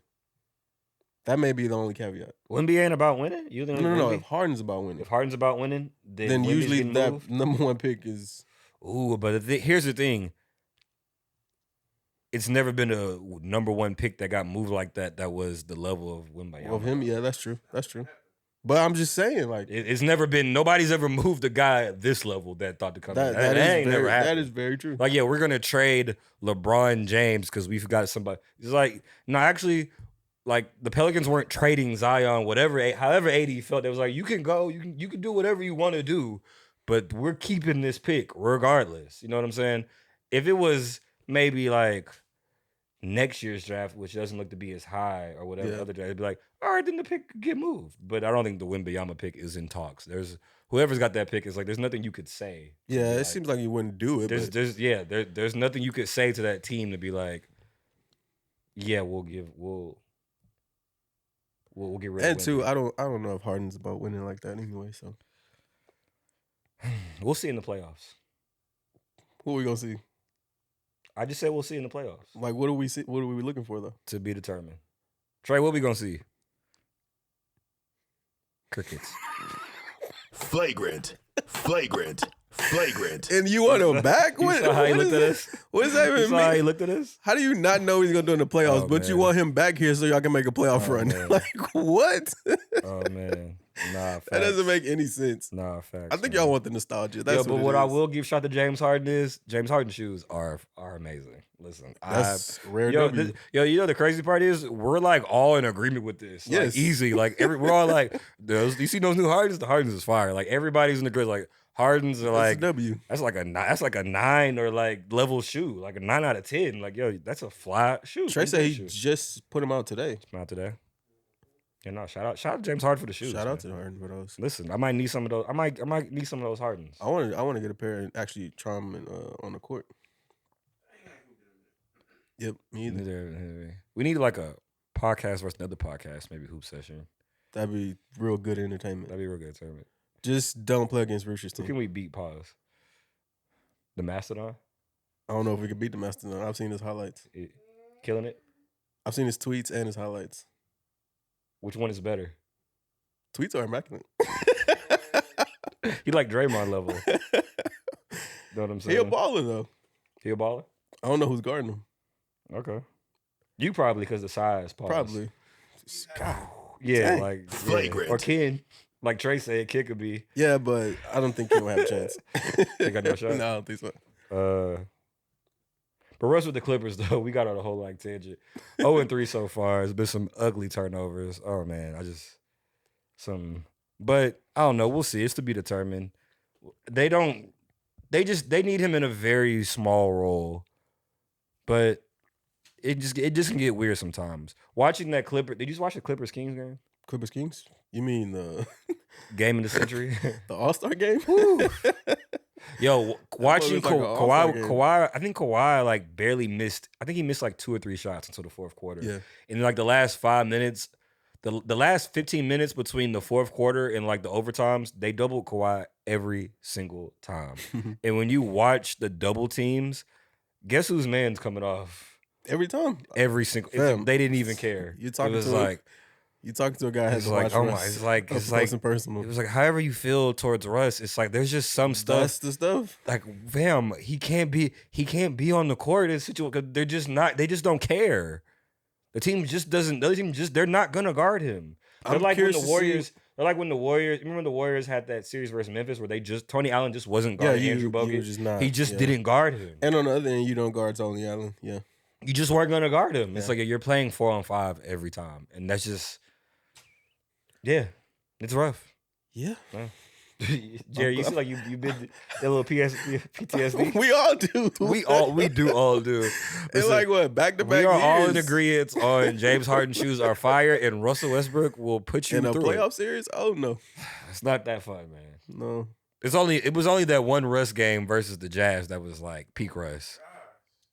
Speaker 2: That may be the only caveat.
Speaker 1: Wemby ain't about winning? You think
Speaker 2: No.
Speaker 1: Wemby-
Speaker 2: If Harden's about winning,
Speaker 1: If Harden's about winning,
Speaker 2: then
Speaker 1: Wemby's
Speaker 2: usually
Speaker 1: getting
Speaker 2: that
Speaker 1: moved?
Speaker 2: number one pick is...
Speaker 1: Ooh, but here's the thing. It's never been a number one pick that got moved like that. That was the level of Wembayama.
Speaker 2: Of him, yeah, that's true. That's true. But I'm just saying, like...
Speaker 1: It's never been. Nobody's ever moved a guy at this level that thought to come.
Speaker 2: That
Speaker 1: ain't never happened.
Speaker 2: That is very true.
Speaker 1: Like, yeah, we're gonna trade LeBron James because we forgot somebody. It's like, no, actually, like the Pelicans weren't trading Zion, however AD felt. It was like, you can go, you can do whatever you want to do, but we're keeping this pick regardless. You know what I'm saying? If it was maybe like next year's draft, which doesn't look to be as high or whatever
Speaker 2: Yeah.
Speaker 1: other draft, it'd be like, all right, then the pick could get moved. But I don't think the Wembayama pick is in talks. There's whoever's got that pick is like, there's nothing you could say. to
Speaker 2: Yeah,
Speaker 1: be
Speaker 2: it
Speaker 1: like-
Speaker 2: seems like you wouldn't do it.
Speaker 1: there's nothing you could say to that team to be like, yeah, we'll get rid
Speaker 2: And
Speaker 1: of
Speaker 2: two,
Speaker 1: Wemby.
Speaker 2: I don't know if Harden's about winning like that anyway. So
Speaker 1: We'll see in the playoffs.
Speaker 2: who are we gonna see?
Speaker 1: I just said we'll see in the playoffs.
Speaker 2: Like, what do we see? What are we looking for though?
Speaker 1: To be determined. Trey, what we gonna see? Crickets.
Speaker 4: Flagrant. Flagrant. Flagrant.
Speaker 2: And you want him back?
Speaker 1: You saw how he
Speaker 2: what
Speaker 1: looked
Speaker 2: is
Speaker 1: at
Speaker 2: that?
Speaker 1: us?
Speaker 2: What does that
Speaker 1: You
Speaker 2: even
Speaker 1: saw how he
Speaker 2: mean?
Speaker 1: looked at us?
Speaker 2: How do you not know he's gonna do in the playoffs,
Speaker 1: Oh,
Speaker 2: but you
Speaker 1: man.
Speaker 2: want him back here so y'all can make a playoff
Speaker 1: Oh,
Speaker 2: run?
Speaker 1: man.
Speaker 2: Like what?
Speaker 1: Oh man. Nah, facts.
Speaker 2: That doesn't make any sense.
Speaker 1: Nah, facts.
Speaker 2: I think
Speaker 1: man.
Speaker 2: y'all want the nostalgia. That's
Speaker 1: But
Speaker 2: what
Speaker 1: what
Speaker 2: it
Speaker 1: I
Speaker 2: is.
Speaker 1: will give shout to James Harden is James Harden shoes are amazing. Listen,
Speaker 2: That's rare.
Speaker 1: Yo,
Speaker 2: W.
Speaker 1: you know the crazy part is we're like all in agreement with this. Like,
Speaker 2: Yes.
Speaker 1: easy. Like we're all like, you see those new Hardens? The Hardens is fire. Like everybody's in the grid. Like Hardens are
Speaker 2: That's a
Speaker 1: like
Speaker 2: W.
Speaker 1: that's like a 9 or like level shoe, like a 9 out of 10. Like yo, that's a fly shoe.
Speaker 2: Trey
Speaker 1: That's
Speaker 2: said
Speaker 1: a
Speaker 2: he
Speaker 1: shoe.
Speaker 2: just put him out today.
Speaker 1: Not today. Yeah, no. Shout out to James Harden for the shoes.
Speaker 2: Shout out
Speaker 1: man.
Speaker 2: to Harden for those.
Speaker 1: Listen, I might need some of those. I might need some of those Hardens.
Speaker 2: I want to get a pair and actually try them on the court. Yep, me either.
Speaker 1: We need like a podcast versus another podcast, maybe hoop session.
Speaker 2: That'd be real good entertainment.
Speaker 1: That'd be a real good tournament.
Speaker 2: Just don't play against Richard's
Speaker 1: Who
Speaker 2: team.
Speaker 1: can we beat? Pause. The Mastodon,
Speaker 2: I don't know if we could beat the Mastodon. I've seen his highlights.
Speaker 1: Killing it.
Speaker 2: I've seen his tweets and his highlights.
Speaker 1: Which one is better?
Speaker 2: Tweets are immaculate.
Speaker 1: He like Draymond level. Know what I'm saying?
Speaker 2: He a baller though.
Speaker 1: He a baller.
Speaker 2: I don't know who's guarding him.
Speaker 1: Okay. You probably because the size. Pause.
Speaker 2: Probably. God.
Speaker 1: Yeah,
Speaker 2: Dang.
Speaker 1: like yeah.
Speaker 4: Flagrant.
Speaker 1: Or Ken. Like Trey said, Kid could be.
Speaker 2: Yeah, but I don't think he'll have a chance.
Speaker 1: They got no shot?
Speaker 2: No, I don't think so.
Speaker 1: But Russ with the Clippers though, we got on a whole like tangent. 0-3 so far. It's been some ugly turnovers. Oh man, but I don't know. We'll see. It's to be determined. They need him in a very small role. But it just can get weird sometimes. Watching that Did you just watch the Clippers Kings game?
Speaker 2: Clippers Kings? You mean the
Speaker 1: Game of the century?
Speaker 2: the All-Star game?
Speaker 1: Yo, watching
Speaker 2: like an All-Star game.
Speaker 1: Kawhi, I think Kawhi like barely missed. I think he missed like 2 or 3 shots until the fourth quarter.
Speaker 2: Yeah.
Speaker 1: In like the last 5 minutes, the last 15 minutes between the fourth quarter and like the overtimes, they doubled Kawhi every single time. And when you watch the double teams, guess whose man's coming off?
Speaker 2: Every time.
Speaker 1: Every single. They didn't even care.
Speaker 2: You talking
Speaker 1: it was
Speaker 2: to
Speaker 1: like.
Speaker 2: You talking to a guy who has
Speaker 1: It's
Speaker 2: to
Speaker 1: like,
Speaker 2: watch
Speaker 1: oh my,
Speaker 2: Russ
Speaker 1: it's like,
Speaker 2: personal.
Speaker 1: it was like, however you feel towards Russ, it's like, there's just some stuff.
Speaker 2: That's the stuff.
Speaker 1: Like, fam, he can't be on the court in this situation because they just don't care. The team just doesn't, they're not going to guard him. They're like when the Warriors, remember when the Warriors had that series versus Memphis where Tony Allen just wasn't guarding Andrew Bogut. He just didn't guard him.
Speaker 2: And on the other end, you don't guard Tony Allen. Yeah.
Speaker 1: You just weren't going to guard him. It's like you're playing 4-on-5 every time. And that's just, yeah, it's rough.
Speaker 2: Yeah.
Speaker 1: Jerry, you seem like you've been that little PTSD.
Speaker 2: We all do.
Speaker 1: We do all do.
Speaker 2: It's like what, back-to-back
Speaker 1: We are
Speaker 2: years.
Speaker 1: all in agreement on James Harden's shoes are fire and Russell Westbrook will put you
Speaker 2: in a
Speaker 1: through
Speaker 2: playoff
Speaker 1: it.
Speaker 2: series? Oh no.
Speaker 1: It's not that fun, man.
Speaker 2: No.
Speaker 1: It was only that one Russ game versus the Jazz that was like peak Russ.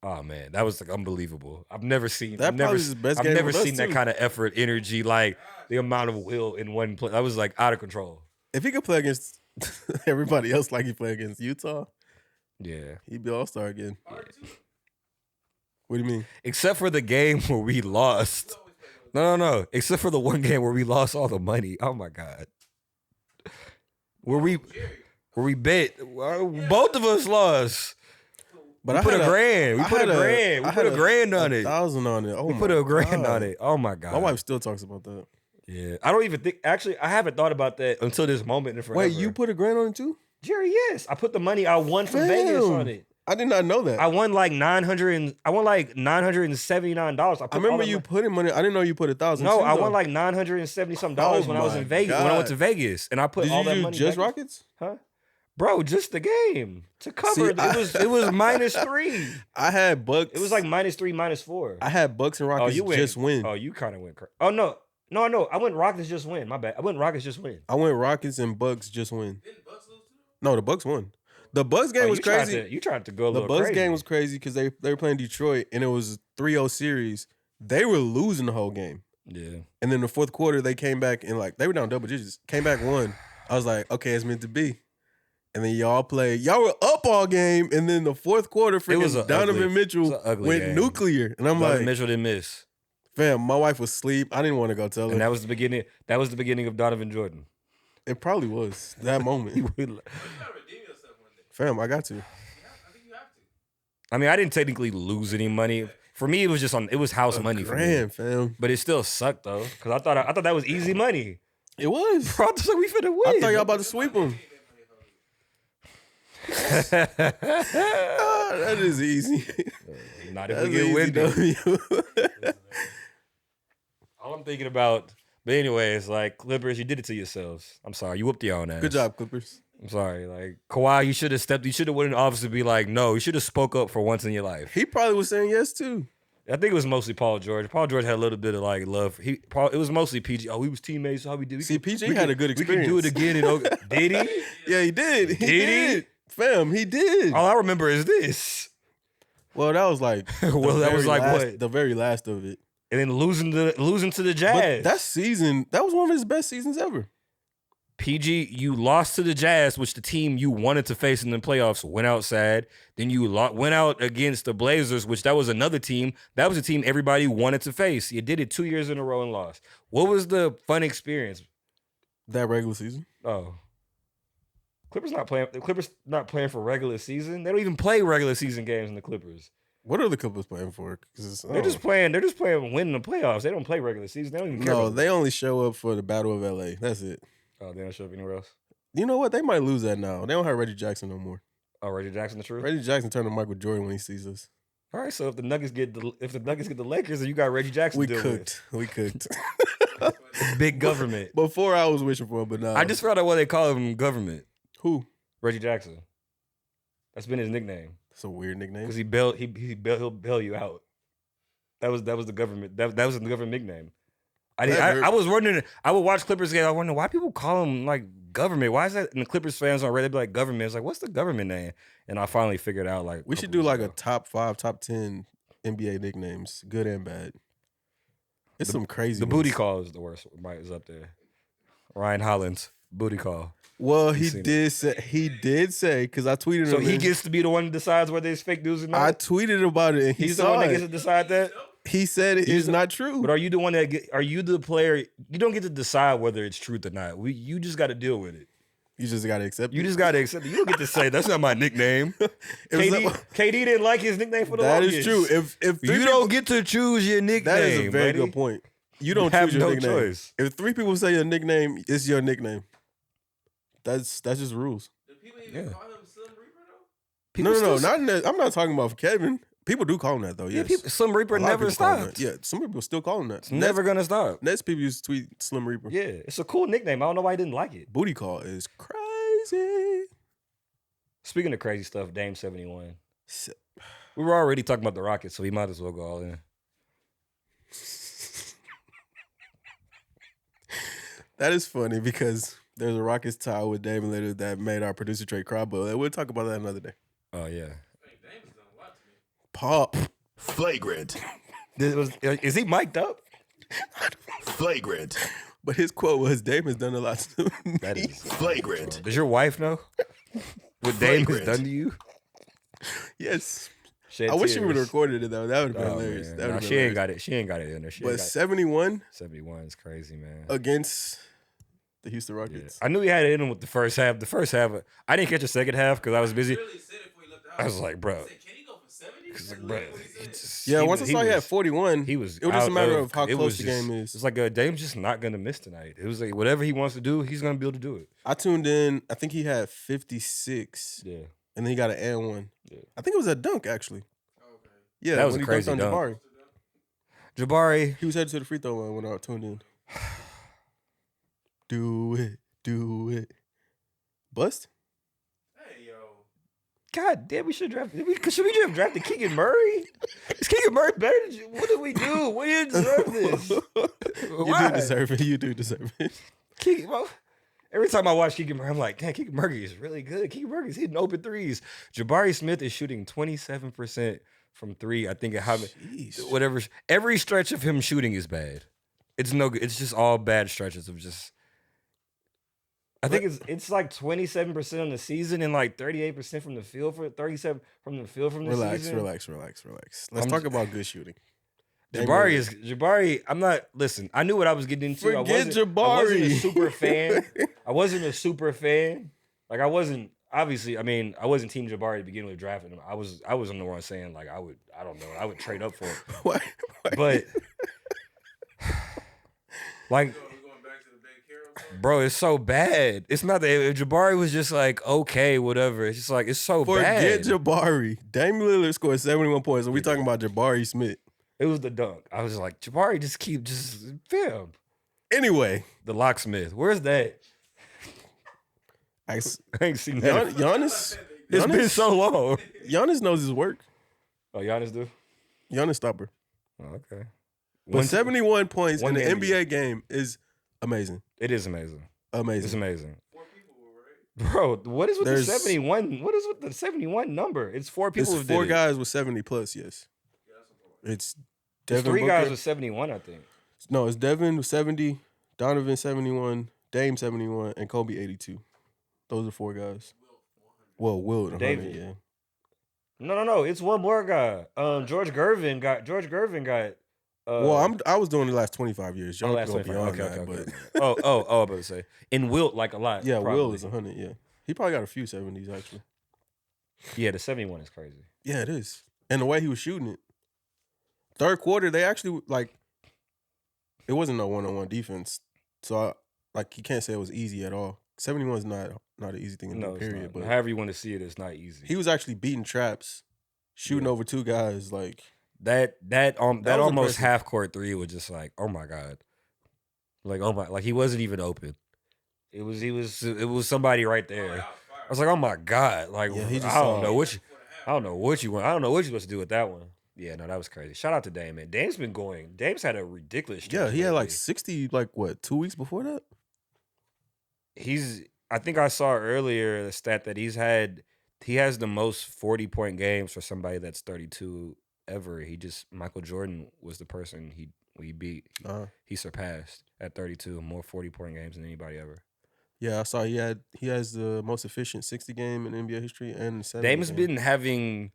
Speaker 1: Oh man, that was like unbelievable. I've never seen
Speaker 2: That probably was his best game
Speaker 1: I've never
Speaker 2: with us,
Speaker 1: seen that
Speaker 2: too.
Speaker 1: kind of effort, energy, like the amount of will in one play. That was like out of control.
Speaker 2: If he could play against everybody else like he played against Utah,
Speaker 1: Yeah.
Speaker 2: he'd be All-Star again. What do you mean?
Speaker 1: Except for the game where we lost. No. Except for the one game where we lost all the money. Oh my God. Where we bet. Both of us lost.
Speaker 2: But
Speaker 1: We put a grand. We
Speaker 2: I
Speaker 1: put
Speaker 2: had
Speaker 1: a grand. We put a grand on it.
Speaker 2: 1,000 on it. Oh
Speaker 1: We
Speaker 2: my
Speaker 1: put a grand
Speaker 2: God.
Speaker 1: on it. Oh my God.
Speaker 2: My wife still talks about that.
Speaker 1: Yeah. I don't even think. Actually, I haven't thought about that until this moment in forever.
Speaker 2: Wait, you put a grand on it too?
Speaker 1: Jerry, yes. I put the money I won from Vegas on it.
Speaker 2: I did not know that.
Speaker 1: I won like $979.
Speaker 2: I remember you putting money. I didn't know you put 1,000.
Speaker 1: No,
Speaker 2: too,
Speaker 1: I
Speaker 2: though.
Speaker 1: won like $970 something
Speaker 2: Oh
Speaker 1: when I was in
Speaker 2: my
Speaker 1: Vegas. When I went to
Speaker 2: God.
Speaker 1: Vegas, and I put
Speaker 2: Did
Speaker 1: all
Speaker 2: you
Speaker 1: that
Speaker 2: do
Speaker 1: money.
Speaker 2: just
Speaker 1: back.
Speaker 2: Rockets?
Speaker 1: Huh? Bro, just the game to cover.
Speaker 2: See,
Speaker 1: it was -3.
Speaker 2: I had Bucks.
Speaker 1: It was like -3, -4.
Speaker 2: I had Bucks and Rockets
Speaker 1: you went.
Speaker 2: just win.
Speaker 1: Oh, you kind of went. Oh no. I went Rockets just win. My bad. I went Rockets just win.
Speaker 2: I went Rockets and Bucks just win.
Speaker 3: Didn't Bucks lose too?
Speaker 2: No, the Bucks won. The Bucks game was crazy.
Speaker 1: You tried to go a
Speaker 2: The
Speaker 1: little
Speaker 2: Bucks
Speaker 1: crazy.
Speaker 2: game was crazy because they were playing Detroit and it was 3-0 series. They were losing the whole game.
Speaker 1: Yeah.
Speaker 2: And then the fourth quarter, they came back and like they were down double digits. Came back won. I was like, okay, it's meant to be. And then y'all were up all game, and then the fourth quarter,
Speaker 1: was a
Speaker 2: freaking Donovan
Speaker 1: ugly-
Speaker 2: Mitchell
Speaker 1: it was a ugly
Speaker 2: went
Speaker 1: game.
Speaker 2: nuclear, and I'm
Speaker 1: Donovan
Speaker 2: like,
Speaker 1: Mitchell didn't miss,
Speaker 2: fam, my wife was asleep. I didn't want to go tell her.
Speaker 1: and that was the beginning. That was the beginning of Donovan Jordan.
Speaker 2: It probably was that moment.
Speaker 3: You gotta redeem yourself one day.
Speaker 2: Fam, I got to.
Speaker 3: I think you have to.
Speaker 1: I mean, I didn't technically lose any money. For me, it was just it was house money for me.
Speaker 2: Grand, fam.
Speaker 1: But it still sucked though, because I thought that was easy money.
Speaker 2: It was.
Speaker 1: Bro, I was like, we finna win.
Speaker 2: I thought y'all about to sweep them. That is easy.
Speaker 1: Not if
Speaker 2: That's
Speaker 1: we get
Speaker 2: easy
Speaker 1: windy.
Speaker 2: W.
Speaker 1: All I'm thinking about, but anyways, like Clippers, you did it to yourselves. I'm sorry, you whooped your own ass.
Speaker 2: Good job, Clippers.
Speaker 1: I'm sorry, like Kawhi, you should have went in the office and be like, no, you should have spoke up for once in your life.
Speaker 2: He probably was saying yes too.
Speaker 1: I think it was mostly Paul George. Paul George had a little bit of like love. It was mostly PG. Oh, we was teammates. How we did?
Speaker 2: See, PG had a good
Speaker 1: We can do it
Speaker 2: experience.
Speaker 1: again. And did he?
Speaker 2: Yeah, he did. He
Speaker 1: Did he?
Speaker 2: did. Fam, he did.
Speaker 1: All I remember is this.
Speaker 2: Well, that was like
Speaker 1: Well, that was like what?
Speaker 2: the very last of it.
Speaker 1: And then losing to the Jazz.
Speaker 2: But that season, that was one of his best seasons ever.
Speaker 1: PG, you lost to the Jazz, which the team you wanted to face in the playoffs went outside. Then you went out against the Blazers, which that was another team. That was a team everybody wanted to face. You did it 2 years in a row and lost. What was the fun experience?
Speaker 2: That regular season.
Speaker 1: Oh. The Clippers not playing for regular season. They don't even play regular season games in the Clippers.
Speaker 2: What are the Clippers playing for?
Speaker 1: They're just playing winning the playoffs. They don't play regular season. They don't even care.
Speaker 2: No, they only show up for the Battle of LA. That's it.
Speaker 1: Oh, they don't show up anywhere else.
Speaker 2: You know what? They might lose that now. They don't have Reggie Jackson no more.
Speaker 1: Oh, Reggie Jackson, the truth.
Speaker 2: Reggie Jackson turned to Michael Jordan when he sees us.
Speaker 1: All right, so if the Nuggets get the Lakers, then you got Reggie Jackson.
Speaker 2: We
Speaker 1: to deal
Speaker 2: cooked. We cooked.
Speaker 1: with. Big government.
Speaker 2: Before I was wishing for it, but now
Speaker 1: I just found out why they call him government.
Speaker 2: who?
Speaker 1: Reggie Jackson. That's been his nickname
Speaker 2: That's a weird nickname.
Speaker 1: because he'll bail you out. That was the government. That was the government nickname. I was wondering. I would watch Clippers game. I wonder why people call him like government. Why is that? And the Clippers fans on Reddit be like government. It's like, what's the government name? And I finally figured out like
Speaker 2: We should do like a top 5, top 10 NBA nicknames, good and bad. It's some crazy.
Speaker 1: The
Speaker 2: ones.
Speaker 1: booty call is the worst. Mike is up there. Ryan Hollins booty call.
Speaker 2: Well,
Speaker 1: You
Speaker 2: he
Speaker 1: seen
Speaker 2: did say because I tweeted
Speaker 1: So
Speaker 2: him.
Speaker 1: he
Speaker 2: and
Speaker 1: gets to be the one that decides whether it's fake news or not.
Speaker 2: I tweeted about it and he
Speaker 1: He's the
Speaker 2: saw
Speaker 1: one that
Speaker 2: it.
Speaker 1: gets to decide that.
Speaker 2: He said it is not true.
Speaker 1: But are you the one are you the player? You don't get to decide whether it's truth or not. You just got to deal with it.
Speaker 2: You just gotta accept
Speaker 1: You
Speaker 2: it.
Speaker 1: just got to accept it. You don't get to say that's not my nickname. KD didn't like his nickname for the
Speaker 2: That
Speaker 1: longest.
Speaker 2: is true. If three
Speaker 1: You
Speaker 2: people-
Speaker 1: don't get to choose your nickname.
Speaker 2: that is a very
Speaker 1: buddy.
Speaker 2: good point. You don't
Speaker 1: have
Speaker 2: choose your
Speaker 1: no
Speaker 2: nickname.
Speaker 1: choice.
Speaker 2: If 3 people say your nickname, it's your nickname. That's just rules.
Speaker 3: Do people even
Speaker 1: Yeah.
Speaker 3: call him Slim Reaper though?
Speaker 1: People
Speaker 2: No,
Speaker 1: still-
Speaker 2: not in that. I'm not talking about for Kevin. People do call him that though.
Speaker 1: Yeah,
Speaker 2: Yes,
Speaker 1: Slim Reaper
Speaker 2: A lot of
Speaker 1: never
Speaker 2: people call him
Speaker 1: stopped.
Speaker 2: that. Yeah, some people still call him that.
Speaker 1: It's never gonna stop.
Speaker 2: Next people used to tweet Slim Reaper.
Speaker 1: Yeah, it's a cool nickname. I don't know why I didn't like it.
Speaker 2: Booty call is crazy.
Speaker 1: Speaking of crazy stuff, Dame 71.
Speaker 2: Se-
Speaker 1: We were already talking about the Rockets, so we might as well go all in.
Speaker 2: That is funny because there's a Rockets tie with Dame Lillard that made our producer Trey cry, but we'll talk about that another day.
Speaker 1: Oh yeah.
Speaker 3: Hey, Dame's done a lot to me.
Speaker 2: Pop.
Speaker 4: Flagrant.
Speaker 1: Is he mic'd up?
Speaker 4: Flagrant.
Speaker 2: But his quote was, Dame has done a lot to me.
Speaker 1: That is
Speaker 4: Flagrant.
Speaker 1: Does your wife know what Dame has
Speaker 4: Flagrant.
Speaker 1: done to you?
Speaker 2: Yes.
Speaker 1: Shed
Speaker 2: I wish she
Speaker 1: tears.
Speaker 2: would have recorded it, though. That would have been
Speaker 1: Oh,
Speaker 2: hilarious.
Speaker 1: man.
Speaker 2: That
Speaker 1: Nah,
Speaker 2: would've
Speaker 1: she
Speaker 2: been
Speaker 1: ain't
Speaker 2: hilarious.
Speaker 1: got it. She ain't got it in there. She
Speaker 2: But
Speaker 1: ain't got
Speaker 2: 71
Speaker 1: 71 is crazy, man.
Speaker 2: against the Houston
Speaker 1: Yeah.
Speaker 2: Rockets.
Speaker 1: I knew he had it in him with the first half. The first half, I didn't catch the second half because I was busy.
Speaker 3: He really said it before he left the house.
Speaker 1: I was like, bro,
Speaker 3: He said, can he go for 70?
Speaker 1: because
Speaker 3: That's
Speaker 1: like, bro,
Speaker 3: literally what he said.
Speaker 2: Yeah, once I saw he had 41,
Speaker 1: he was.
Speaker 2: it was just a
Speaker 1: out
Speaker 2: matter of how
Speaker 1: it
Speaker 2: close
Speaker 1: was
Speaker 2: the
Speaker 1: just-
Speaker 2: game is.
Speaker 1: It's like Dame's just not gonna miss tonight. It was like whatever he wants to do, he's gonna be able to do it.
Speaker 2: I tuned in. I think he had 56,
Speaker 1: Yeah,
Speaker 2: and then he got an and one.
Speaker 1: Yeah.
Speaker 2: I think it was a dunk, actually.
Speaker 3: Okay.
Speaker 2: Yeah,
Speaker 1: That was
Speaker 2: when
Speaker 1: a
Speaker 2: he
Speaker 1: crazy
Speaker 2: dunked on
Speaker 1: dunk.
Speaker 2: Jabari.
Speaker 1: Jabari.
Speaker 2: He was headed to the free throw line when I tuned in. Do it. Do it. Bust?
Speaker 3: Hey, yo.
Speaker 1: God damn, we should draft. Should we have drafted Keegan Murray? Is Keegan Murray better than you? What did we do? We didn't deserve this.
Speaker 2: You
Speaker 1: Why?
Speaker 2: do deserve it. You do deserve it.
Speaker 1: Keegan, well, every time I watch Keegan Murray, I'm like, damn, Keegan Murray is really good. Keegan Murray's hitting open threes. Jabari Smith is shooting 27% from three. I think
Speaker 2: Jeez.
Speaker 1: whatever. Every stretch of him shooting is bad. It's no good. It's just all bad stretches of just. I think it's like 27% on the season and like 38% from the field for 37 from the field from the season.
Speaker 2: Relax. Let's talk about good shooting.
Speaker 1: Jabari. I'm not. Listen, I knew what I was getting into.
Speaker 2: Forget
Speaker 1: I wasn't a
Speaker 2: Jabari.
Speaker 1: super fan. I wasn't a super fan. Like I wasn't. Obviously, I mean, I wasn't Team Jabari to begin with drafting him. I was on the one saying like I don't know. I would trade up for it.
Speaker 2: Why?
Speaker 1: But like,
Speaker 3: We're going back to the Ben Carroll song?
Speaker 1: bro, it's so bad. It's not that if Jabari was just like okay, whatever. It's just like it's so
Speaker 2: Forget
Speaker 1: bad.
Speaker 2: Jabari. Dame Lillard scored 71 points, and we talking about Jabari Smith.
Speaker 1: It was the dunk. I was like Jabari, just film.
Speaker 2: Anyway,
Speaker 1: The locksmith. Where's that?
Speaker 2: I
Speaker 1: I ain't seen that.
Speaker 2: Giannis.
Speaker 1: It's been so long.
Speaker 2: Giannis knows his work.
Speaker 1: Oh, Giannis do?
Speaker 2: Giannis stopper.
Speaker 1: Oh, okay.
Speaker 2: But 71 points
Speaker 1: one
Speaker 2: in the
Speaker 1: game.
Speaker 2: NBA game is amazing.
Speaker 1: It is amazing. It's
Speaker 2: Amazing.
Speaker 1: amazing.
Speaker 3: 4 people were right.
Speaker 1: Bro, what is with
Speaker 2: There's-
Speaker 1: the 71? What is with the 71 number? It's 4 people
Speaker 2: It's
Speaker 1: who
Speaker 2: 4
Speaker 1: did it.
Speaker 2: guys with 70 plus, yes.
Speaker 3: Yeah, that's a point.
Speaker 2: It's
Speaker 1: There's
Speaker 2: Devin
Speaker 1: 3
Speaker 2: Booker.
Speaker 1: guys with 71, I think.
Speaker 2: No, it's Devin with 70, Donovan 71, Dame 71, and Kobe 82. Those are 4 guys. Well, Wilt 100,
Speaker 1: David.
Speaker 2: yeah.
Speaker 1: No. It's one more guy. George Gervin got.
Speaker 2: Well, I was doing the last 25 years. Y'all
Speaker 1: last
Speaker 2: go
Speaker 1: 25.
Speaker 2: beyond
Speaker 1: Okay,
Speaker 2: that,
Speaker 1: okay.
Speaker 2: but
Speaker 1: I was about to say. And Wilt like a lot.
Speaker 2: yeah,
Speaker 1: probably.
Speaker 2: Will is 100. Yeah, he probably got a few 70s actually.
Speaker 1: Yeah, the 71 is crazy.
Speaker 2: Yeah, it is. And the way he was shooting it. Third quarter, they actually, like, it wasn't no one-on-one defense. So, you can't say it was easy at all. 71 is not an easy thing to do,
Speaker 1: No, it's
Speaker 2: period.
Speaker 1: not.
Speaker 2: But
Speaker 1: However you want to see it, it's not easy.
Speaker 2: he was actually beating traps, shooting over two guys. Like,
Speaker 1: that
Speaker 2: was
Speaker 1: almost
Speaker 2: impressive.
Speaker 1: half court three was just like, oh my God. Like he wasn't even open. It was somebody right there. I was like, oh my God. Like,
Speaker 2: Yeah, he just
Speaker 1: I don't
Speaker 2: saw-
Speaker 1: know what you want. I don't know what you're supposed to do with that one. Yeah, no, that was crazy. Shout out to Dame, man. Dame's been going. Dame's had a ridiculous stretch
Speaker 2: yeah, he had like
Speaker 1: lately.
Speaker 2: 60, 2 weeks before that?
Speaker 1: I think I saw earlier the stat that he has the most 40-point games for somebody that's 32 ever. Michael Jordan was the person he beat. He surpassed at 32 more 40-point games than anybody ever.
Speaker 2: Yeah, I saw he has the most efficient 60 game in NBA history and the 70
Speaker 1: Dame's
Speaker 2: game.
Speaker 1: been having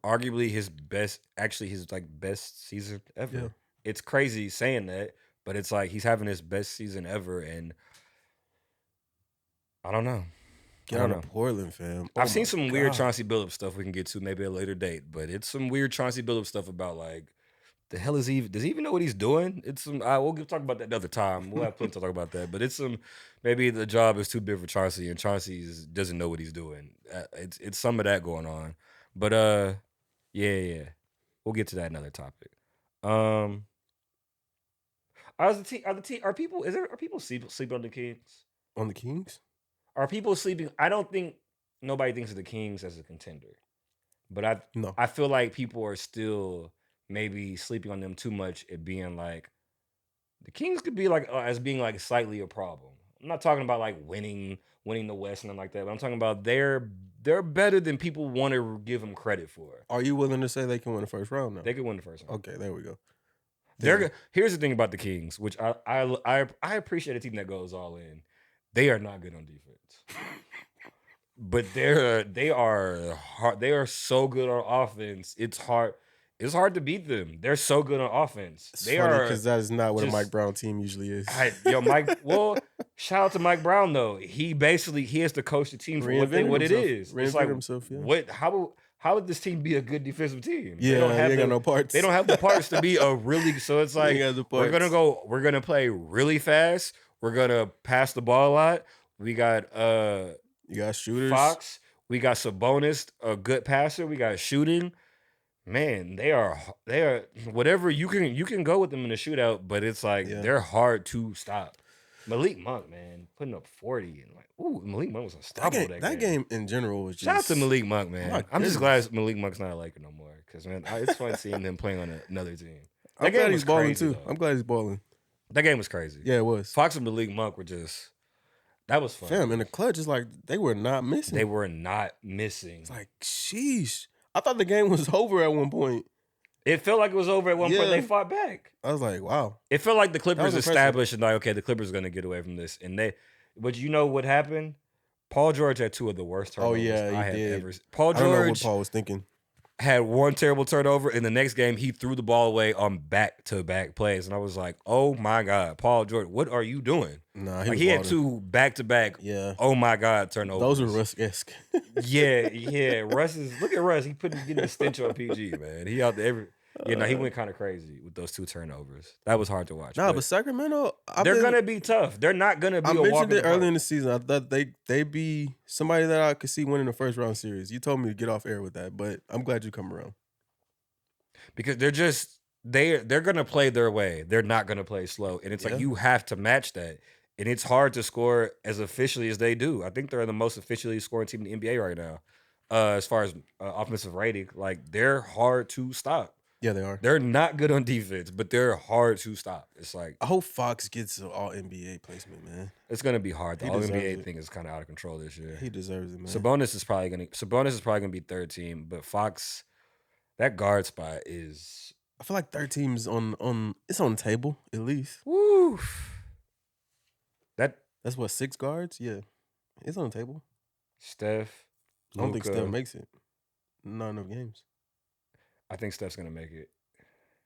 Speaker 1: arguably his best season ever.
Speaker 2: Yeah.
Speaker 1: It's crazy saying that, but it's like he's having his best season ever, and I don't know.
Speaker 2: Get out of Portland, fam.
Speaker 1: I've seen some weird
Speaker 2: God.
Speaker 1: Chauncey Billups stuff we can get to maybe at a later date, but it's some weird Chauncey Billups stuff about like the hell does he even know what he's doing? It's some we'll talk about that another time. We'll have plenty to talk about that, but it's some maybe the job is too big for Chauncey and Chauncey doesn't know what he's doing. It's some of that going on, but yeah, we'll get to that another topic. Are people sleeping on the Kings?
Speaker 2: On the Kings?
Speaker 1: Are people sleeping? I don't think nobody thinks of the Kings as a contender, but
Speaker 2: No.
Speaker 1: I feel like people are still maybe sleeping on them too much at being like the Kings could be like as being like slightly a problem. I'm not talking about like winning the West and nothing like that, but I'm talking about they're better than people want to give them credit for.
Speaker 2: Are you willing to say they can win the first round now?
Speaker 1: They could win the first round.
Speaker 2: Okay, there we go.
Speaker 1: Here's the thing about the Kings, which I appreciate a team that goes all in. They are not good on defense. But they are hard. They are so good on offense. It's hard to beat them. They're so good on offense.
Speaker 2: It's
Speaker 1: They
Speaker 2: funny
Speaker 1: are
Speaker 2: because that is not what a
Speaker 1: just-
Speaker 2: Mike Brown team usually is.
Speaker 1: Mike. Well, shout out to Mike Brown though. He has to coach the team for what it is. It's like
Speaker 2: himself, yeah.
Speaker 1: what? How would this team be a good defensive team?
Speaker 2: Yeah, they ain't got no parts.
Speaker 1: They don't have the parts to be a really. So it's like
Speaker 2: They ain't got the
Speaker 1: we're
Speaker 2: parts.
Speaker 1: We're gonna play really fast. We're gonna pass the ball a lot. We got
Speaker 2: You got shooters.
Speaker 1: Fox. We got Sabonis, a good passer. We got shooting. Man, they are whatever you can go with them in the shootout, but it's like they're hard to stop. Malik Monk, man, putting up 40 and like, ooh, Malik Monk was unstoppable.
Speaker 2: That game in general was just.
Speaker 1: Shout out to Malik Monk, man.
Speaker 2: My
Speaker 1: I'm just
Speaker 2: goodness.
Speaker 1: glad Malik Monk's not a Laker no more because man, it's fun seeing him playing on another team.
Speaker 2: I'm glad he's balling
Speaker 1: crazy,
Speaker 2: too.
Speaker 1: though.
Speaker 2: I'm glad he's balling.
Speaker 1: That game was crazy.
Speaker 2: Yeah, it was.
Speaker 1: Fox and Malik Monk were just. That was fun.
Speaker 2: Fam, in the clutch, it's like they were not missing.
Speaker 1: They were not missing.
Speaker 2: It's like, sheesh. I thought the game was over at one point.
Speaker 1: It felt like it was over at one point.
Speaker 2: Yeah.
Speaker 1: They fought back.
Speaker 2: I was like, wow.
Speaker 1: It felt like the
Speaker 2: That
Speaker 1: Clippers
Speaker 2: was impressive.
Speaker 1: established and like, okay, the Clippers are going to get away from this. But you know what happened? Paul George had two of the worst turnovers
Speaker 2: yeah, he
Speaker 1: I have
Speaker 2: did.
Speaker 1: ever seen. Paul
Speaker 2: I don't know what
Speaker 1: George
Speaker 2: Paul was thinking.
Speaker 1: had one terrible turnover. In the next game, he threw the ball away on back-to-back plays. And I was like, oh my God, Paul George, what are you doing?
Speaker 2: Nah,
Speaker 1: He had
Speaker 2: balling.
Speaker 1: two back-to-back,
Speaker 2: Yeah.
Speaker 1: oh my God, turnovers.
Speaker 2: Those were Russ-esque.
Speaker 1: Yeah. Look at Russ. He getting the stench on PG, man. He out there he went kind of crazy with those two turnovers. That was hard to watch.
Speaker 2: Nah, but Sacramento,
Speaker 1: they're gonna be tough. They're not gonna be
Speaker 2: I
Speaker 1: a walk
Speaker 2: mentioned
Speaker 1: in
Speaker 2: it
Speaker 1: the
Speaker 2: early
Speaker 1: park.
Speaker 2: in the season. I thought they be somebody that I could see winning the first round series. You told me to get off air with that, but I'm glad you come around.
Speaker 1: Because they're gonna play their way. They're not gonna play slow, and it's like
Speaker 2: Yeah.
Speaker 1: you have to match that. And it's hard to score as efficiently as they do. I think they're the most efficiently scoring team in the NBA right now, as far as offensive rating. Like they're hard to stop.
Speaker 2: Yeah, they are.
Speaker 1: They're not good on defense, but they're hard to stop. It's like
Speaker 2: I hope Fox gets an all NBA placement, man.
Speaker 1: it's gonna be hard. The
Speaker 2: He
Speaker 1: All
Speaker 2: deserves
Speaker 1: NBA
Speaker 2: it.
Speaker 1: thing is kind of out of control this year.
Speaker 2: He deserves it, man.
Speaker 1: Sabonis is probably gonna be third team, but Fox, that guard spot is
Speaker 2: I feel like third team's on it's on the table at least.
Speaker 1: woo. That
Speaker 2: That's what, 6 guards? Yeah, it's on the table.
Speaker 1: Steph,
Speaker 2: I don't think
Speaker 1: Luka.
Speaker 2: Steph makes it. Not enough games.
Speaker 1: I think Steph's gonna make it.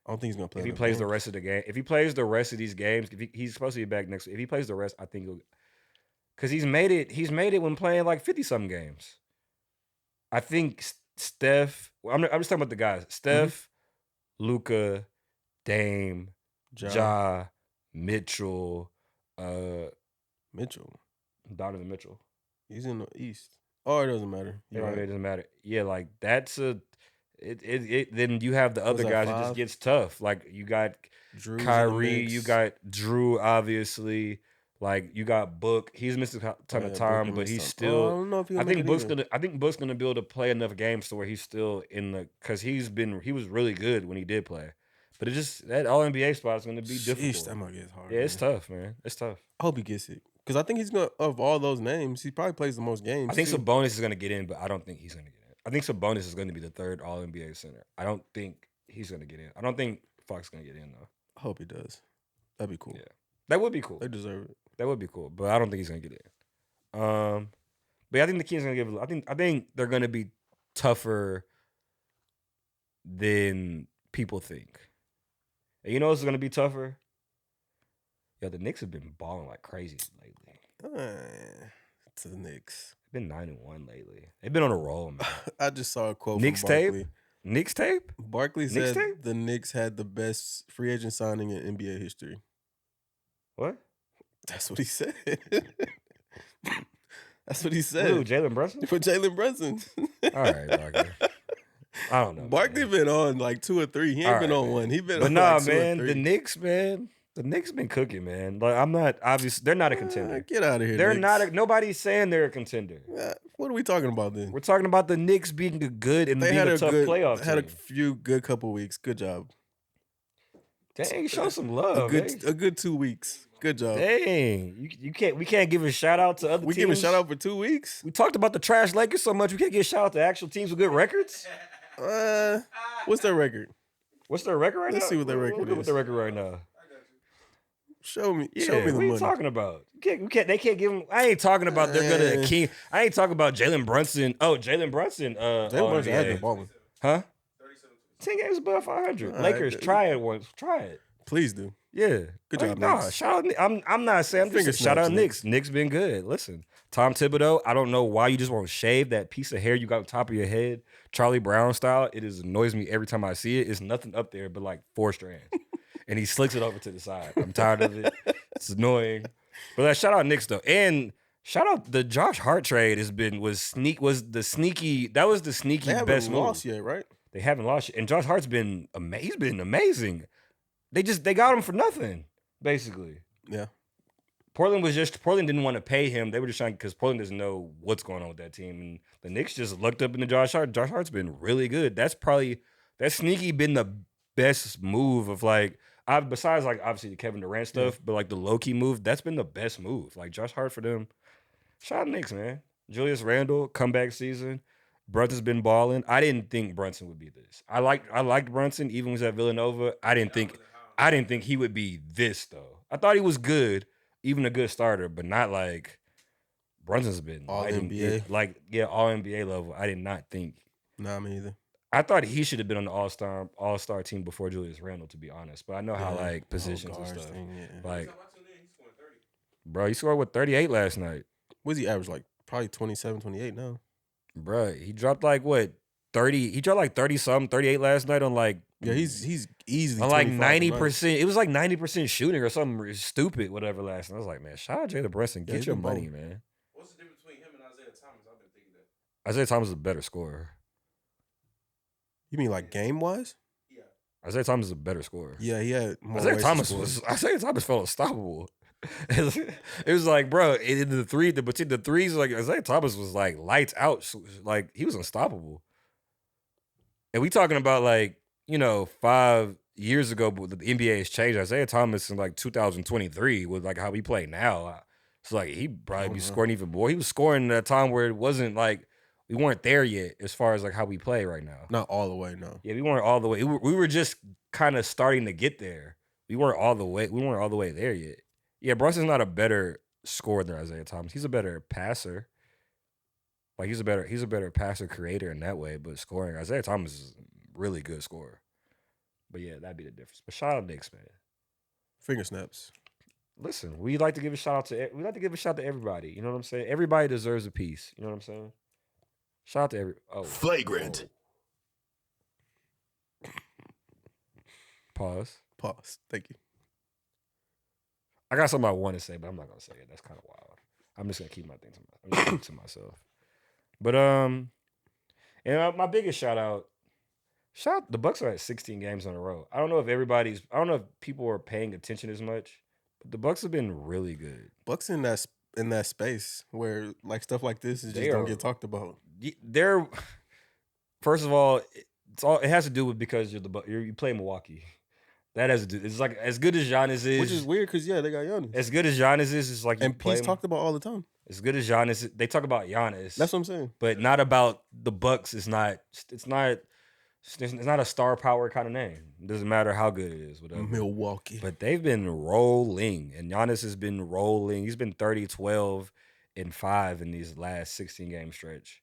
Speaker 2: I don't think he's gonna play.
Speaker 1: If he
Speaker 2: enough
Speaker 1: plays the
Speaker 2: games.
Speaker 1: rest of the game, if he plays the rest of these games, he's supposed to be back next. If he plays the rest, I think he'll, because he's made it when playing like 50 something games. I think Steph. Well, I'm just talking about the guys. Steph, Luca, Dame, Ja, Mitchell,
Speaker 2: Mitchell.
Speaker 1: Donovan Mitchell.
Speaker 2: He's in the East. Oh, it doesn't matter.
Speaker 1: It
Speaker 2: You're right.
Speaker 1: doesn't matter. Yeah, like that's a. Then you have the other
Speaker 2: that
Speaker 1: guys. It
Speaker 2: 5?
Speaker 1: just gets tough. Like you got
Speaker 2: Drew's in the
Speaker 1: Kyrie,
Speaker 2: mix.
Speaker 1: you got Drew, obviously. Like you got Book. He's missed a ton of time, but he's still.
Speaker 2: I don't know if he'll
Speaker 1: I
Speaker 2: make
Speaker 1: think
Speaker 2: it
Speaker 1: Book's
Speaker 2: either.
Speaker 1: gonna. I think Book's gonna be able to play enough games to where he's still in the. Because he was really good when he did play, but it just that All NBA spot is gonna be difficult.
Speaker 2: That might get hard.
Speaker 1: Yeah, it's
Speaker 2: man.
Speaker 1: tough, man. It's tough.
Speaker 2: I hope he gets it because I think he's gonna. Of all those names, he probably plays the most games.
Speaker 1: I think
Speaker 2: too.
Speaker 1: Sabonis is gonna get in, but I don't think he's gonna get in. I think Sabonis is gonna be the third All NBA center. I don't think he's gonna get in. I don't think Fox is gonna get in though.
Speaker 2: I hope he does. That'd be cool.
Speaker 1: Yeah. That would be cool.
Speaker 2: They deserve it.
Speaker 1: That would be cool, but I don't think he's gonna get in. But yeah, I think the Kings gonna give. I think they're gonna be tougher than people think. And you know what's gonna be tougher? Yeah, the Knicks have been balling like crazy lately.
Speaker 2: To the Knicks.
Speaker 1: They've been 9-1 lately. They've been on a roll, man.
Speaker 2: I just saw a quote
Speaker 1: Knicks
Speaker 2: from
Speaker 1: tape?
Speaker 2: Barkley.
Speaker 1: Knicks tape?
Speaker 2: Barkley
Speaker 1: Knicks
Speaker 2: said
Speaker 1: tape?
Speaker 2: the Knicks had the best free agent signing in NBA history.
Speaker 1: What?
Speaker 2: That's what he said. That's what he said.
Speaker 1: Who, Jalen Brunson?
Speaker 2: For Jalen Brunson.
Speaker 1: All right, Barkley. I don't know.
Speaker 2: Barkley
Speaker 1: man.
Speaker 2: been on like 2 or 3. He ain't
Speaker 1: All
Speaker 2: been
Speaker 1: right,
Speaker 2: on
Speaker 1: man.
Speaker 2: one. He been
Speaker 1: But
Speaker 2: on
Speaker 1: nah,
Speaker 2: like 2 or
Speaker 1: man,
Speaker 2: 3.
Speaker 1: the Knicks, man. The Knicks been cooking, man. Like I'm not obviously they're not a contender.
Speaker 2: Get out of here.
Speaker 1: They're
Speaker 2: Knicks.
Speaker 1: not. Nobody's saying they're a contender.
Speaker 2: What are we talking about then?
Speaker 1: We're talking about the Knicks being a good and
Speaker 2: They
Speaker 1: being
Speaker 2: had
Speaker 1: a
Speaker 2: a
Speaker 1: tough
Speaker 2: good
Speaker 1: playoff
Speaker 2: Had a
Speaker 1: team.
Speaker 2: few good couple weeks. Good job.
Speaker 1: Dang, show some love.
Speaker 2: A good 2 weeks. Good job.
Speaker 1: Dang, you can't. We can't give a shout out to other
Speaker 2: We
Speaker 1: teams.
Speaker 2: give a shout out for 2 weeks.
Speaker 1: We talked about the trash Lakers so much. We can't give a shout out to actual teams with good records.
Speaker 2: What's their record?
Speaker 1: What's their record right now?
Speaker 2: Let's see what their record
Speaker 1: Look at
Speaker 2: is.
Speaker 1: their record right now.
Speaker 2: Show me.
Speaker 1: Yeah,
Speaker 2: Show me the
Speaker 1: what are you
Speaker 2: money.
Speaker 1: talking about? We can't. They can't give him. I ain't talking about they're gonna king. I ain't talking about Jalen Brunson. Oh, Jalen Brunson.
Speaker 2: Jalen Brunson has been balling.
Speaker 1: Huh? 10 games above 500.
Speaker 2: All
Speaker 1: Lakers,
Speaker 2: right.
Speaker 1: try it once. Try it.
Speaker 2: Please do.
Speaker 1: Yeah.
Speaker 2: Good job,
Speaker 1: Nah,
Speaker 2: Knicks.
Speaker 1: shout out. I'm not saying. I'm
Speaker 2: Finger
Speaker 1: just shout out
Speaker 2: snaps,
Speaker 1: Knicks. Knicks been good. Listen, Tom Thibodeau. I don't know why you just won't shave that piece of hair you got on top of your head, Charlie Brown style. It annoys me every time I see it. It's nothing up there but like 4 strands, and he slicks it over to the side. I'm tired of it. It's annoying. But shout out Knicks though, and shout out the Josh Hart trade was the sneaky
Speaker 2: They haven't
Speaker 1: best move.
Speaker 2: lost yet, right?
Speaker 1: They haven't lost yet. And Josh Hart's been he's been amazing. They got him for nothing, basically.
Speaker 2: Yeah.
Speaker 1: Portland didn't want to pay him. They were just trying because Portland doesn't know what's going on with that team. And the Knicks just looked up into Josh Hart. Josh Hart's been really good. That's sneaky been the best move of besides like obviously the Kevin Durant stuff, but like the low-key move, that's been the best move. Like Josh Hart for them. Shout out Knicks, man. Julius Randle, comeback season. Brunson's been balling. I didn't think Brunson would be this. I liked Brunson even when he was at Villanova. I didn't think he would be this though. I thought he was good, even a good starter, but not like Brunson's been
Speaker 2: All
Speaker 1: lighting
Speaker 2: NBA?
Speaker 1: it, all NBA level. I did not think.
Speaker 2: Nah, me either.
Speaker 1: I thought he should have been on the all-star team before Julius Randle, to be honest. But I know how like positions and
Speaker 2: guards
Speaker 1: stuff.
Speaker 2: thing, yeah.
Speaker 1: Like, bro, he scored with 38 last night.
Speaker 2: What's he average? Like probably 27, 28 now.
Speaker 1: Bruh, he dropped like what 30. He dropped like 30 something, 38 last night on like
Speaker 2: Yeah, he's easily
Speaker 1: on like
Speaker 2: 25 tonight.
Speaker 1: 90%. It was like 90% shooting or something stupid, whatever. Last night, I was like, man, shout out Jalen Brunson,
Speaker 2: Yeah,
Speaker 1: get
Speaker 2: he's
Speaker 1: your
Speaker 2: been
Speaker 1: money,
Speaker 2: balling.
Speaker 1: man.
Speaker 3: What's the difference between him and Isaiah Thomas? I've been thinking that.
Speaker 1: Isaiah Thomas is a better scorer.
Speaker 2: You mean like game wise?
Speaker 1: Isaiah Thomas is a better scorer.
Speaker 2: Yeah, he had more
Speaker 1: Isaiah
Speaker 2: ways to
Speaker 1: Thomas
Speaker 2: score.
Speaker 1: felt unstoppable. It was like, bro, in between the threes, like Isaiah Thomas was like lights out, like he was unstoppable. And we talking about like 5 years ago, but the NBA has changed. Isaiah Thomas in like 2023 with like how we play now. It's like he probably be scoring even more. He was scoring at a time where it wasn't like we weren't there yet as far as like how we play right now.
Speaker 2: Not all the way, no.
Speaker 1: Yeah, we weren't all the way. We were just kind of starting to get there. We weren't all the way there yet. Yeah, Brunson's not a better scorer than Isaiah Thomas. He's a better passer. Like he's a better passer creator in that way, but scoring, Isaiah Thomas is a really good scorer. But yeah, that'd be the difference. But shout out Knicks, man.
Speaker 2: Finger snaps.
Speaker 1: Listen, we like to give a shout out to everybody. You know what I'm saying? Everybody deserves a piece. You know what I'm saying? Shout out to every. Oh,
Speaker 4: Flagrant.
Speaker 1: Pause.
Speaker 2: Pause. Thank you.
Speaker 1: I got something I want to say, but I'm not gonna say it. That's kind of wild. I'm just gonna keep my thing to myself. But and my biggest shout out. The Bucks are at 16 games in a row. I don't know if people are paying attention as much, but the Bucks have been really good.
Speaker 2: Bucks in that space where like stuff like this is just
Speaker 1: They
Speaker 2: don't
Speaker 1: are-
Speaker 2: get talked about.
Speaker 1: They're first of all, it has to do with because you play Milwaukee. That has to do. It's like as good as Giannis is,
Speaker 2: Which is weird because they got Giannis.
Speaker 1: as good as Giannis is, it's like you
Speaker 2: And
Speaker 1: play
Speaker 2: Pete's
Speaker 1: him.
Speaker 2: talked about all the time.
Speaker 1: As good as Giannis, they talk about Giannis.
Speaker 2: That's what I'm saying.
Speaker 1: But not about the Bucks. It's not a star power kind of name. It doesn't matter how good it is, whatever.
Speaker 2: Milwaukee.
Speaker 1: But they've been rolling, and Giannis has been rolling. He's been 30, 12, and 5 in these last 16 game stretch.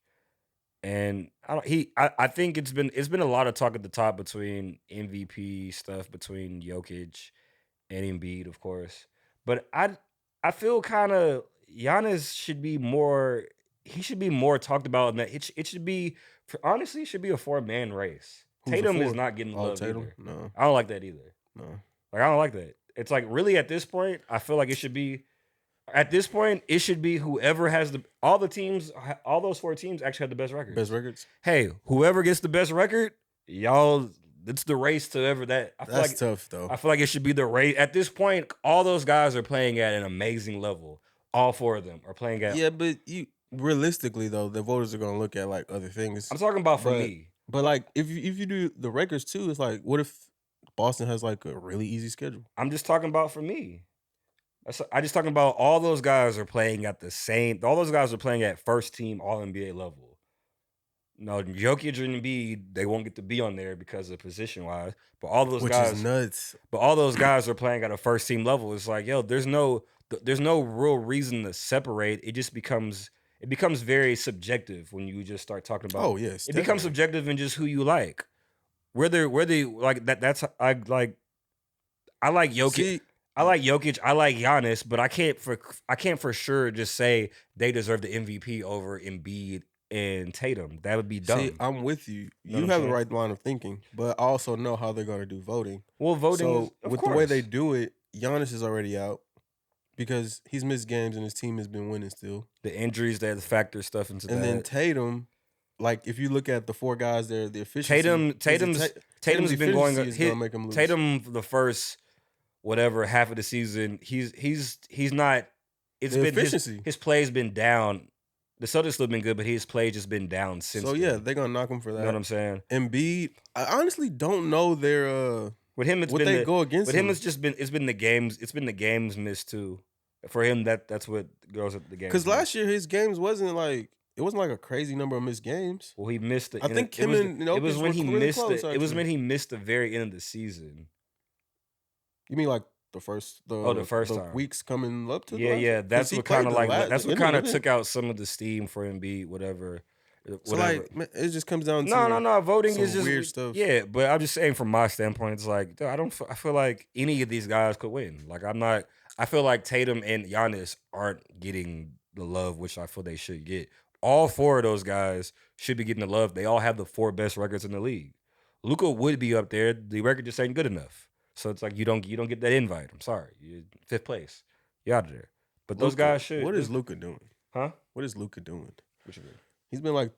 Speaker 1: And I think it's been a lot of talk at the top between MVP stuff between Jokic and Embiid, of course. But I feel kind of Giannis should be more. He should be more talked about. In that it should be honestly it should be a 4-man race.
Speaker 2: Who's the
Speaker 1: Tatum is
Speaker 2: fourth?
Speaker 1: not getting
Speaker 2: Oh,
Speaker 1: love
Speaker 2: Tatum?
Speaker 1: either.
Speaker 2: No.
Speaker 1: I don't like that either.
Speaker 2: No.
Speaker 1: Like I don't like that. It's like really at this point, I feel like it should be. At this point, it should be whoever has all those 4 teams actually have the best record.
Speaker 2: Best records?
Speaker 1: Hey, whoever gets the best record, y'all, it's the race to ever that. I feel
Speaker 2: That's
Speaker 1: like
Speaker 2: tough though.
Speaker 1: I feel like it should be the race. At this point, all those guys are playing at an amazing level. All 4 of them are playing at.
Speaker 2: Yeah, but realistically though, the voters are gonna look at like other things.
Speaker 1: I'm talking about for
Speaker 2: But-
Speaker 1: me.
Speaker 2: But like if you do the records too, it's like what if Boston has like a really easy schedule?
Speaker 1: I'm just talking about for me. I just talking about all those guys are playing at the same. All those guys are playing at first team All NBA level. No, Jokic and Embiid, they won't get to be on there because of position wise. But all those
Speaker 2: Which
Speaker 1: guys,
Speaker 2: is nuts.
Speaker 1: but all those guys are playing at a first team level. It's like, yo, there's no real reason to separate. It becomes very subjective when you just start talking about.
Speaker 2: Oh yes.
Speaker 1: It becomes subjective in just who you like. Whether like that. That's I like Jokic.
Speaker 2: See,
Speaker 1: I like Jokic. I like Giannis, but I can't for sure just say they deserve the MVP over Embiid and Tatum. That would be dumb.
Speaker 2: see, I'm with you.
Speaker 1: know
Speaker 2: You
Speaker 1: what I'm
Speaker 2: have the
Speaker 1: saying?
Speaker 2: right line of thinking, but I also know how they're gonna do voting.
Speaker 1: Well, voting
Speaker 2: So
Speaker 1: is, of
Speaker 2: with
Speaker 1: course.
Speaker 2: the way they do it, Giannis is already out because he's missed games and his team has been winning still.
Speaker 1: the injuries that factor stuff into
Speaker 2: And then
Speaker 1: that.
Speaker 2: Tatum, like if you look at the 4 guys there, the efficiency.
Speaker 1: Tatum's
Speaker 2: Tatum's
Speaker 1: been going.
Speaker 2: efficiency is gonna make him lose.
Speaker 1: Tatum for the first whatever half of the season, he's not. It's
Speaker 2: The
Speaker 1: been
Speaker 2: efficiency.
Speaker 1: his play's been down. The Celtics still been good, but his play just been down since.
Speaker 2: So
Speaker 1: then.
Speaker 2: yeah, they're gonna knock him for
Speaker 1: you
Speaker 2: that.
Speaker 1: know what I'm saying.
Speaker 2: Embiid, I honestly don't know their
Speaker 1: With him, it's
Speaker 2: what
Speaker 1: been
Speaker 2: they
Speaker 1: the,
Speaker 2: go against.
Speaker 1: With him,
Speaker 2: him.
Speaker 1: it's been the games. It's been the games missed too. For him, that's what goes at the games.
Speaker 2: Because
Speaker 1: missed.
Speaker 2: last year his games wasn't like a crazy number of missed games.
Speaker 1: well, he missed the.
Speaker 2: I think
Speaker 1: it
Speaker 2: him
Speaker 1: was,
Speaker 2: and
Speaker 1: it was
Speaker 2: Jokic
Speaker 1: when
Speaker 2: were
Speaker 1: he
Speaker 2: really
Speaker 1: missed
Speaker 2: close,
Speaker 1: it. It was
Speaker 2: actually.
Speaker 1: when he missed the very end of the season.
Speaker 2: You mean like the first
Speaker 1: time.
Speaker 2: weeks coming up to? the
Speaker 1: Yeah,
Speaker 2: last-
Speaker 1: yeah.
Speaker 2: 'cause
Speaker 1: That's
Speaker 2: he
Speaker 1: what
Speaker 2: played
Speaker 1: kind of
Speaker 2: the
Speaker 1: like
Speaker 2: last-
Speaker 1: that's
Speaker 2: the
Speaker 1: what
Speaker 2: end of
Speaker 1: kind of
Speaker 2: it.
Speaker 1: took out some of the steam for Embiid, whatever.
Speaker 2: So like, man, it just comes down to
Speaker 1: No. Voting
Speaker 2: some
Speaker 1: is just
Speaker 2: weird stuff.
Speaker 1: Yeah, but I'm just saying from my standpoint, it's like dude, I feel like any of these guys could win. Like I'm not. I feel like Tatum and Giannis aren't getting the love which I feel they should get. All 4 of those guys should be getting the love. They all have the 4 best records in the league. Luka would be up there. The record just ain't good enough. So it's like you don't get that invite. I'm sorry, you're 5th place. You're out of there. But those
Speaker 2: Luka,
Speaker 1: guys should.
Speaker 2: What is Luka doing?
Speaker 1: Huh?
Speaker 2: What is Luka doing?
Speaker 1: What you mean?
Speaker 2: He's been like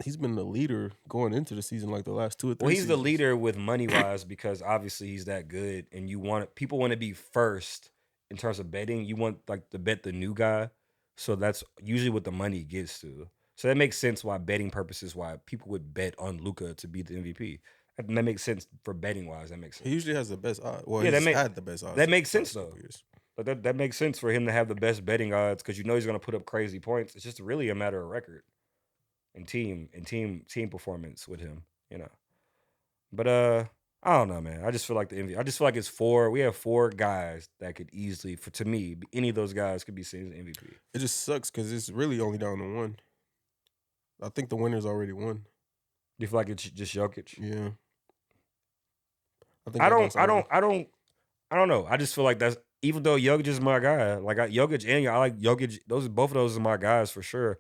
Speaker 2: he's been the leader going into the season like the last 2 or 3.
Speaker 1: Well, he's the
Speaker 2: seasons.
Speaker 1: leader with money wise because obviously he's that good, and people want to be first in terms of betting. You want like to bet the new guy, so that's usually what the money gets to. So that makes sense why betting purposes why people would bet on Luka to be the MVP. That makes sense for betting wise. That makes sense.
Speaker 2: He usually has the best odds. Well,
Speaker 1: Yeah, that
Speaker 2: he's
Speaker 1: make-
Speaker 2: had the best odds.
Speaker 1: that
Speaker 2: the
Speaker 1: makes
Speaker 2: past
Speaker 1: sense, though.
Speaker 2: couple years.
Speaker 1: But that makes sense for him to have the best betting odds because you know he's gonna put up crazy points. It's just really a matter of record and team performance with him, you know. But I don't know, man. I just feel like I just feel like it's 4. We have 4 guys that could easily, to me, any of those guys could be seen as MVP.
Speaker 2: It just sucks because it's really only down to 1. I think the winner's already won.
Speaker 1: Do you feel like it's just Jokic?
Speaker 2: Yeah.
Speaker 1: I don't know. I just feel like that's even though Jokic is my guy. Like Jokic and I like Jokic. Both of those are my guys for sure.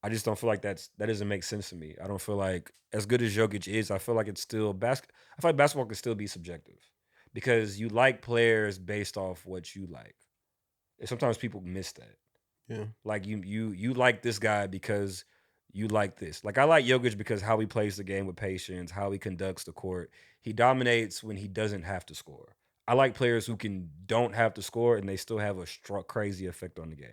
Speaker 1: I just don't feel like that doesn't make sense to me. I don't feel like as good as Jokic is, I feel like it's still I feel like basketball can still be subjective because you like players based off what you like. And sometimes people miss that.
Speaker 2: Yeah.
Speaker 1: Like you like this guy because you like this. Like I like Jokic because how he plays the game with patience, how he conducts the court. He dominates when he doesn't have to score. I like players who don't have to score and they still have a crazy effect on the game.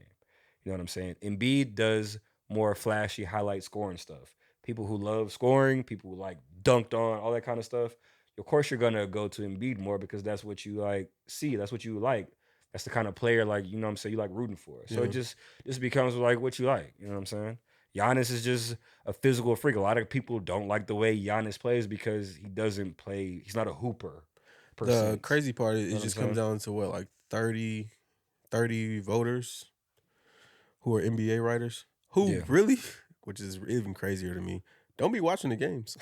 Speaker 1: You know what I'm saying? Embiid does more flashy highlight scoring stuff. People who love scoring, people who like dunked on, all that kind of stuff. Of course, you're gonna go to Embiid more because that's what you like see. That's what you like. That's the kind of player like you know what I'm saying you like rooting for. So
Speaker 2: Yeah.
Speaker 1: it just becomes like what you like. You know what I'm saying? Giannis is just a physical freak. A lot of people don't like the way Giannis plays because he doesn't play. He's not a hooper.
Speaker 2: The crazy part is
Speaker 1: know
Speaker 2: it
Speaker 1: what
Speaker 2: just
Speaker 1: I'm
Speaker 2: comes down to what, like 30 voters who are NBA writers who
Speaker 1: Yeah.
Speaker 2: really, which is even crazier to me, don't be watching the games.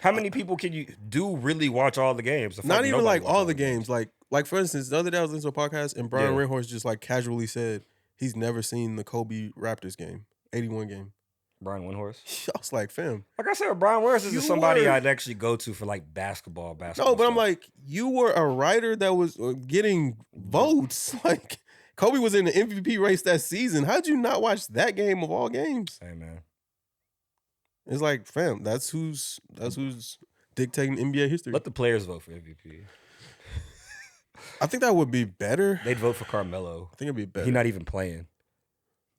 Speaker 1: How many people can you do really watch all the games? I feel
Speaker 2: Not even
Speaker 1: nobody
Speaker 2: like
Speaker 1: watch
Speaker 2: all the games. Like for instance, the other day I was listening to a podcast and Brian
Speaker 1: Yeah.
Speaker 2: Reinhorst just like casually said he's never seen the Kobe Raptors game, 81 game.
Speaker 1: Brian Windhorst.
Speaker 2: I was like, fam.
Speaker 1: Like I said, Brian Windhorst is
Speaker 2: You
Speaker 1: somebody
Speaker 2: were-
Speaker 1: I'd actually go to for like basketball.
Speaker 2: No, but I'm
Speaker 1: stuff.
Speaker 2: like, you were a writer that was getting votes. Like, Kobe was in the MVP race that season. How'd you not watch that game of all games?
Speaker 1: Hey man,
Speaker 2: It's like, fam, that's who's dictating NBA history.
Speaker 1: let the players vote for MVP.
Speaker 2: I think that would be better.
Speaker 1: They'd vote for Carmelo.
Speaker 2: I think it'd be better.
Speaker 1: He's not even playing.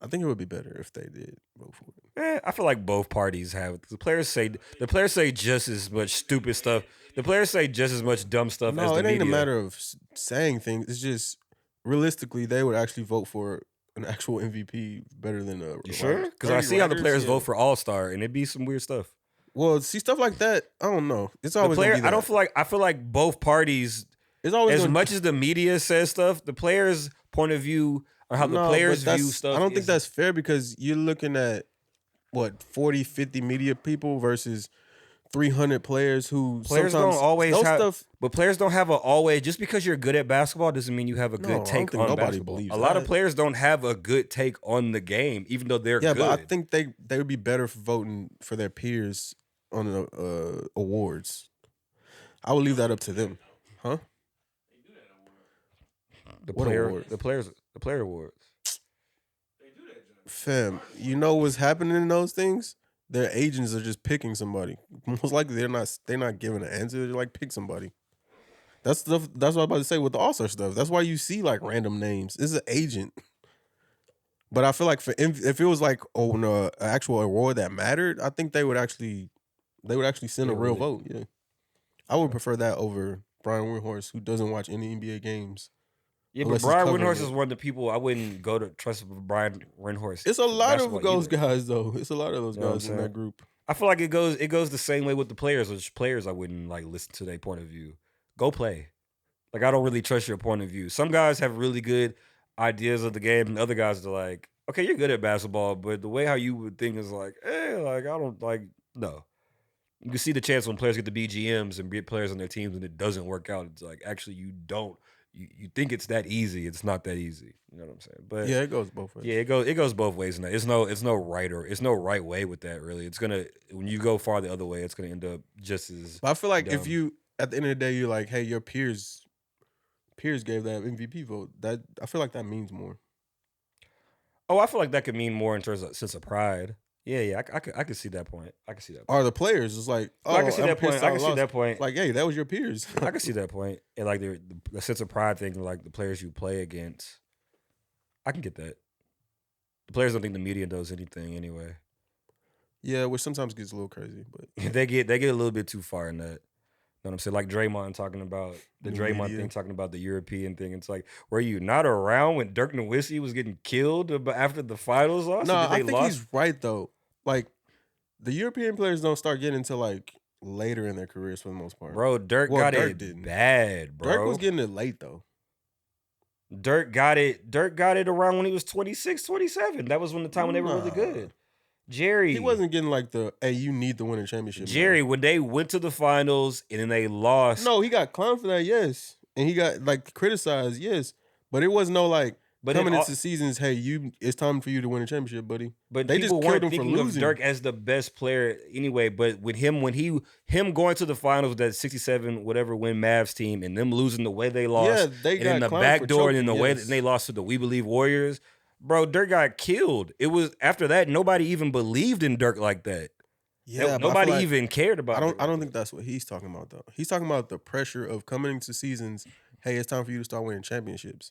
Speaker 2: I think it would be better if they did vote for it.
Speaker 1: I feel like both parties have. The players say just as much stupid stuff. The players say just as much dumb stuff as
Speaker 2: No,
Speaker 1: the
Speaker 2: it ain't
Speaker 1: media.
Speaker 2: a matter of saying things. It's just realistically, they would actually vote for an actual MVP better than a.
Speaker 1: You sure? Because I see how the players vote for All Star, and it'd be some weird stuff.
Speaker 2: Well, see stuff like that. I don't know. It's
Speaker 1: The
Speaker 2: always
Speaker 1: player,
Speaker 2: gonna be that.
Speaker 1: I don't feel like. I feel like both parties.
Speaker 2: It's always
Speaker 1: As
Speaker 2: gonna,
Speaker 1: much as the media says stuff, the players' point of view or how the
Speaker 2: No,
Speaker 1: players
Speaker 2: but
Speaker 1: view
Speaker 2: that's-
Speaker 1: stuff.
Speaker 2: I don't think
Speaker 1: is-
Speaker 2: that's fair because you're looking at what 40, 50 media people versus 300 players who
Speaker 1: Players
Speaker 2: sometimes
Speaker 1: don't always
Speaker 2: those
Speaker 1: have,
Speaker 2: stuff.
Speaker 1: but players don't have a always. Just because you're good at basketball doesn't mean you have a
Speaker 2: No, I
Speaker 1: good
Speaker 2: don't
Speaker 1: take
Speaker 2: think
Speaker 1: on
Speaker 2: nobody
Speaker 1: basketball.
Speaker 2: believes
Speaker 1: A lot of
Speaker 2: that.
Speaker 1: players don't have a good take on the game, even though they're
Speaker 2: Yeah,
Speaker 1: good.
Speaker 2: but I think they would be better for voting for their peers on the awards. I would leave that up to them, huh?
Speaker 1: the
Speaker 2: what
Speaker 1: player,
Speaker 2: awards?
Speaker 1: the player awards.
Speaker 2: Fam, you know what's happening in those things? Their agents are just picking somebody. Most likely they're not giving an answer. They're like, pick somebody. That's stuff. That's what I was about to say with the All-Star stuff. That's why you see like random names. It's an agent. But I feel like if it was like an actual award that mattered, I think they would actually send a
Speaker 1: Yeah,
Speaker 2: real
Speaker 1: really.
Speaker 2: vote. Yeah, I would prefer that over Brian Windhorst, who doesn't watch any NBA games.
Speaker 1: Yeah,
Speaker 2: Unless
Speaker 1: but
Speaker 2: he's
Speaker 1: Brian
Speaker 2: covering
Speaker 1: Windhorst
Speaker 2: it.
Speaker 1: is one of the people I wouldn't go to trust with Brian Windhorst.
Speaker 2: It's a
Speaker 1: for
Speaker 2: lot of
Speaker 1: basketball
Speaker 2: those
Speaker 1: either.
Speaker 2: guys, though. It's a lot of those
Speaker 1: You know what
Speaker 2: guys
Speaker 1: I'm
Speaker 2: in that
Speaker 1: saying?
Speaker 2: group.
Speaker 1: I feel like it goes the same way with the players. Which players I wouldn't like listen to their point of view. Go play. Like I don't really trust your point of view. Some guys have really good ideas of the game, and other guys are like, okay, you're good at basketball, but the way how you would think is like, like I don't like no. You can see the chance when players get the BGMs and get players on their teams and it doesn't work out. It's like actually you don't. You think it's that easy. It's not that easy. You know what I'm saying? But
Speaker 2: Yeah, it goes both ways.
Speaker 1: yeah, it goes both ways. Now it's no right way with that. Really, it's gonna when you go far the other way, it's gonna end up just as.
Speaker 2: But I feel like if
Speaker 1: dumb.
Speaker 2: you at the end of the day you're like, hey, your peers gave that MVP vote. That I feel like that means more.
Speaker 1: Oh, I feel like that could mean more in terms of sense of pride. Yeah, I could see that point. I could see that. Point.
Speaker 2: Or the players, it's like, oh,
Speaker 1: I can see
Speaker 2: I'm
Speaker 1: that point.
Speaker 2: pissed
Speaker 1: I can see
Speaker 2: lost.
Speaker 1: that point.
Speaker 2: Like, hey, that was your peers.
Speaker 1: I can see that point. And like the sense of pride thing, like the players you play against, I can get that. The players don't think the media does anything anyway.
Speaker 2: Yeah, which sometimes gets a little crazy, but
Speaker 1: They get a little bit too far in that. You know what I'm saying? Like Draymond talking about the
Speaker 2: The
Speaker 1: Draymond
Speaker 2: media.
Speaker 1: thing, talking about the European thing. It's like, were you not around when Dirk Nowitzki was getting killed after the finals loss?
Speaker 2: no,
Speaker 1: Did they
Speaker 2: I think
Speaker 1: lost?
Speaker 2: he's right though. Like the European players don't start getting until like later in their careers for the most part.
Speaker 1: Bro, Dirk
Speaker 2: Well,
Speaker 1: got
Speaker 2: Dirk
Speaker 1: it
Speaker 2: didn't.
Speaker 1: bad, bro.
Speaker 2: Dirk was getting it late though.
Speaker 1: Dirk got it around when he was 26, 27. That was when the time when they were really
Speaker 2: Nah.
Speaker 1: good. Jerry.
Speaker 2: He wasn't getting like the hey, you need to win a championship.
Speaker 1: Jerry,
Speaker 2: man.
Speaker 1: when they went to the finals and then they lost.
Speaker 2: No, he got clowned for that, yes. And he got like criticized, yes. But it was no like
Speaker 1: But
Speaker 2: coming into seasons, hey, it's time for you to win a championship, buddy.
Speaker 1: But
Speaker 2: they
Speaker 1: people
Speaker 2: just
Speaker 1: weren't
Speaker 2: killed him for
Speaker 1: thinking of
Speaker 2: losing.
Speaker 1: Dirk as the best player anyway. But with him, when him going to the finals with that 67 whatever win Mavs team and them losing the way they lost,
Speaker 2: they
Speaker 1: and in the
Speaker 2: got clowned
Speaker 1: back
Speaker 2: for
Speaker 1: door and in
Speaker 2: choking,
Speaker 1: the way
Speaker 2: yes.
Speaker 1: that they lost to the We Believe Warriors, bro, Dirk got killed. It was after that nobody even believed in Dirk like that.
Speaker 2: Yeah,
Speaker 1: nobody even cared about.
Speaker 2: I don't think that's what he's talking about though. He's talking about the pressure of coming into seasons. Hey, it's time for you to start winning championships.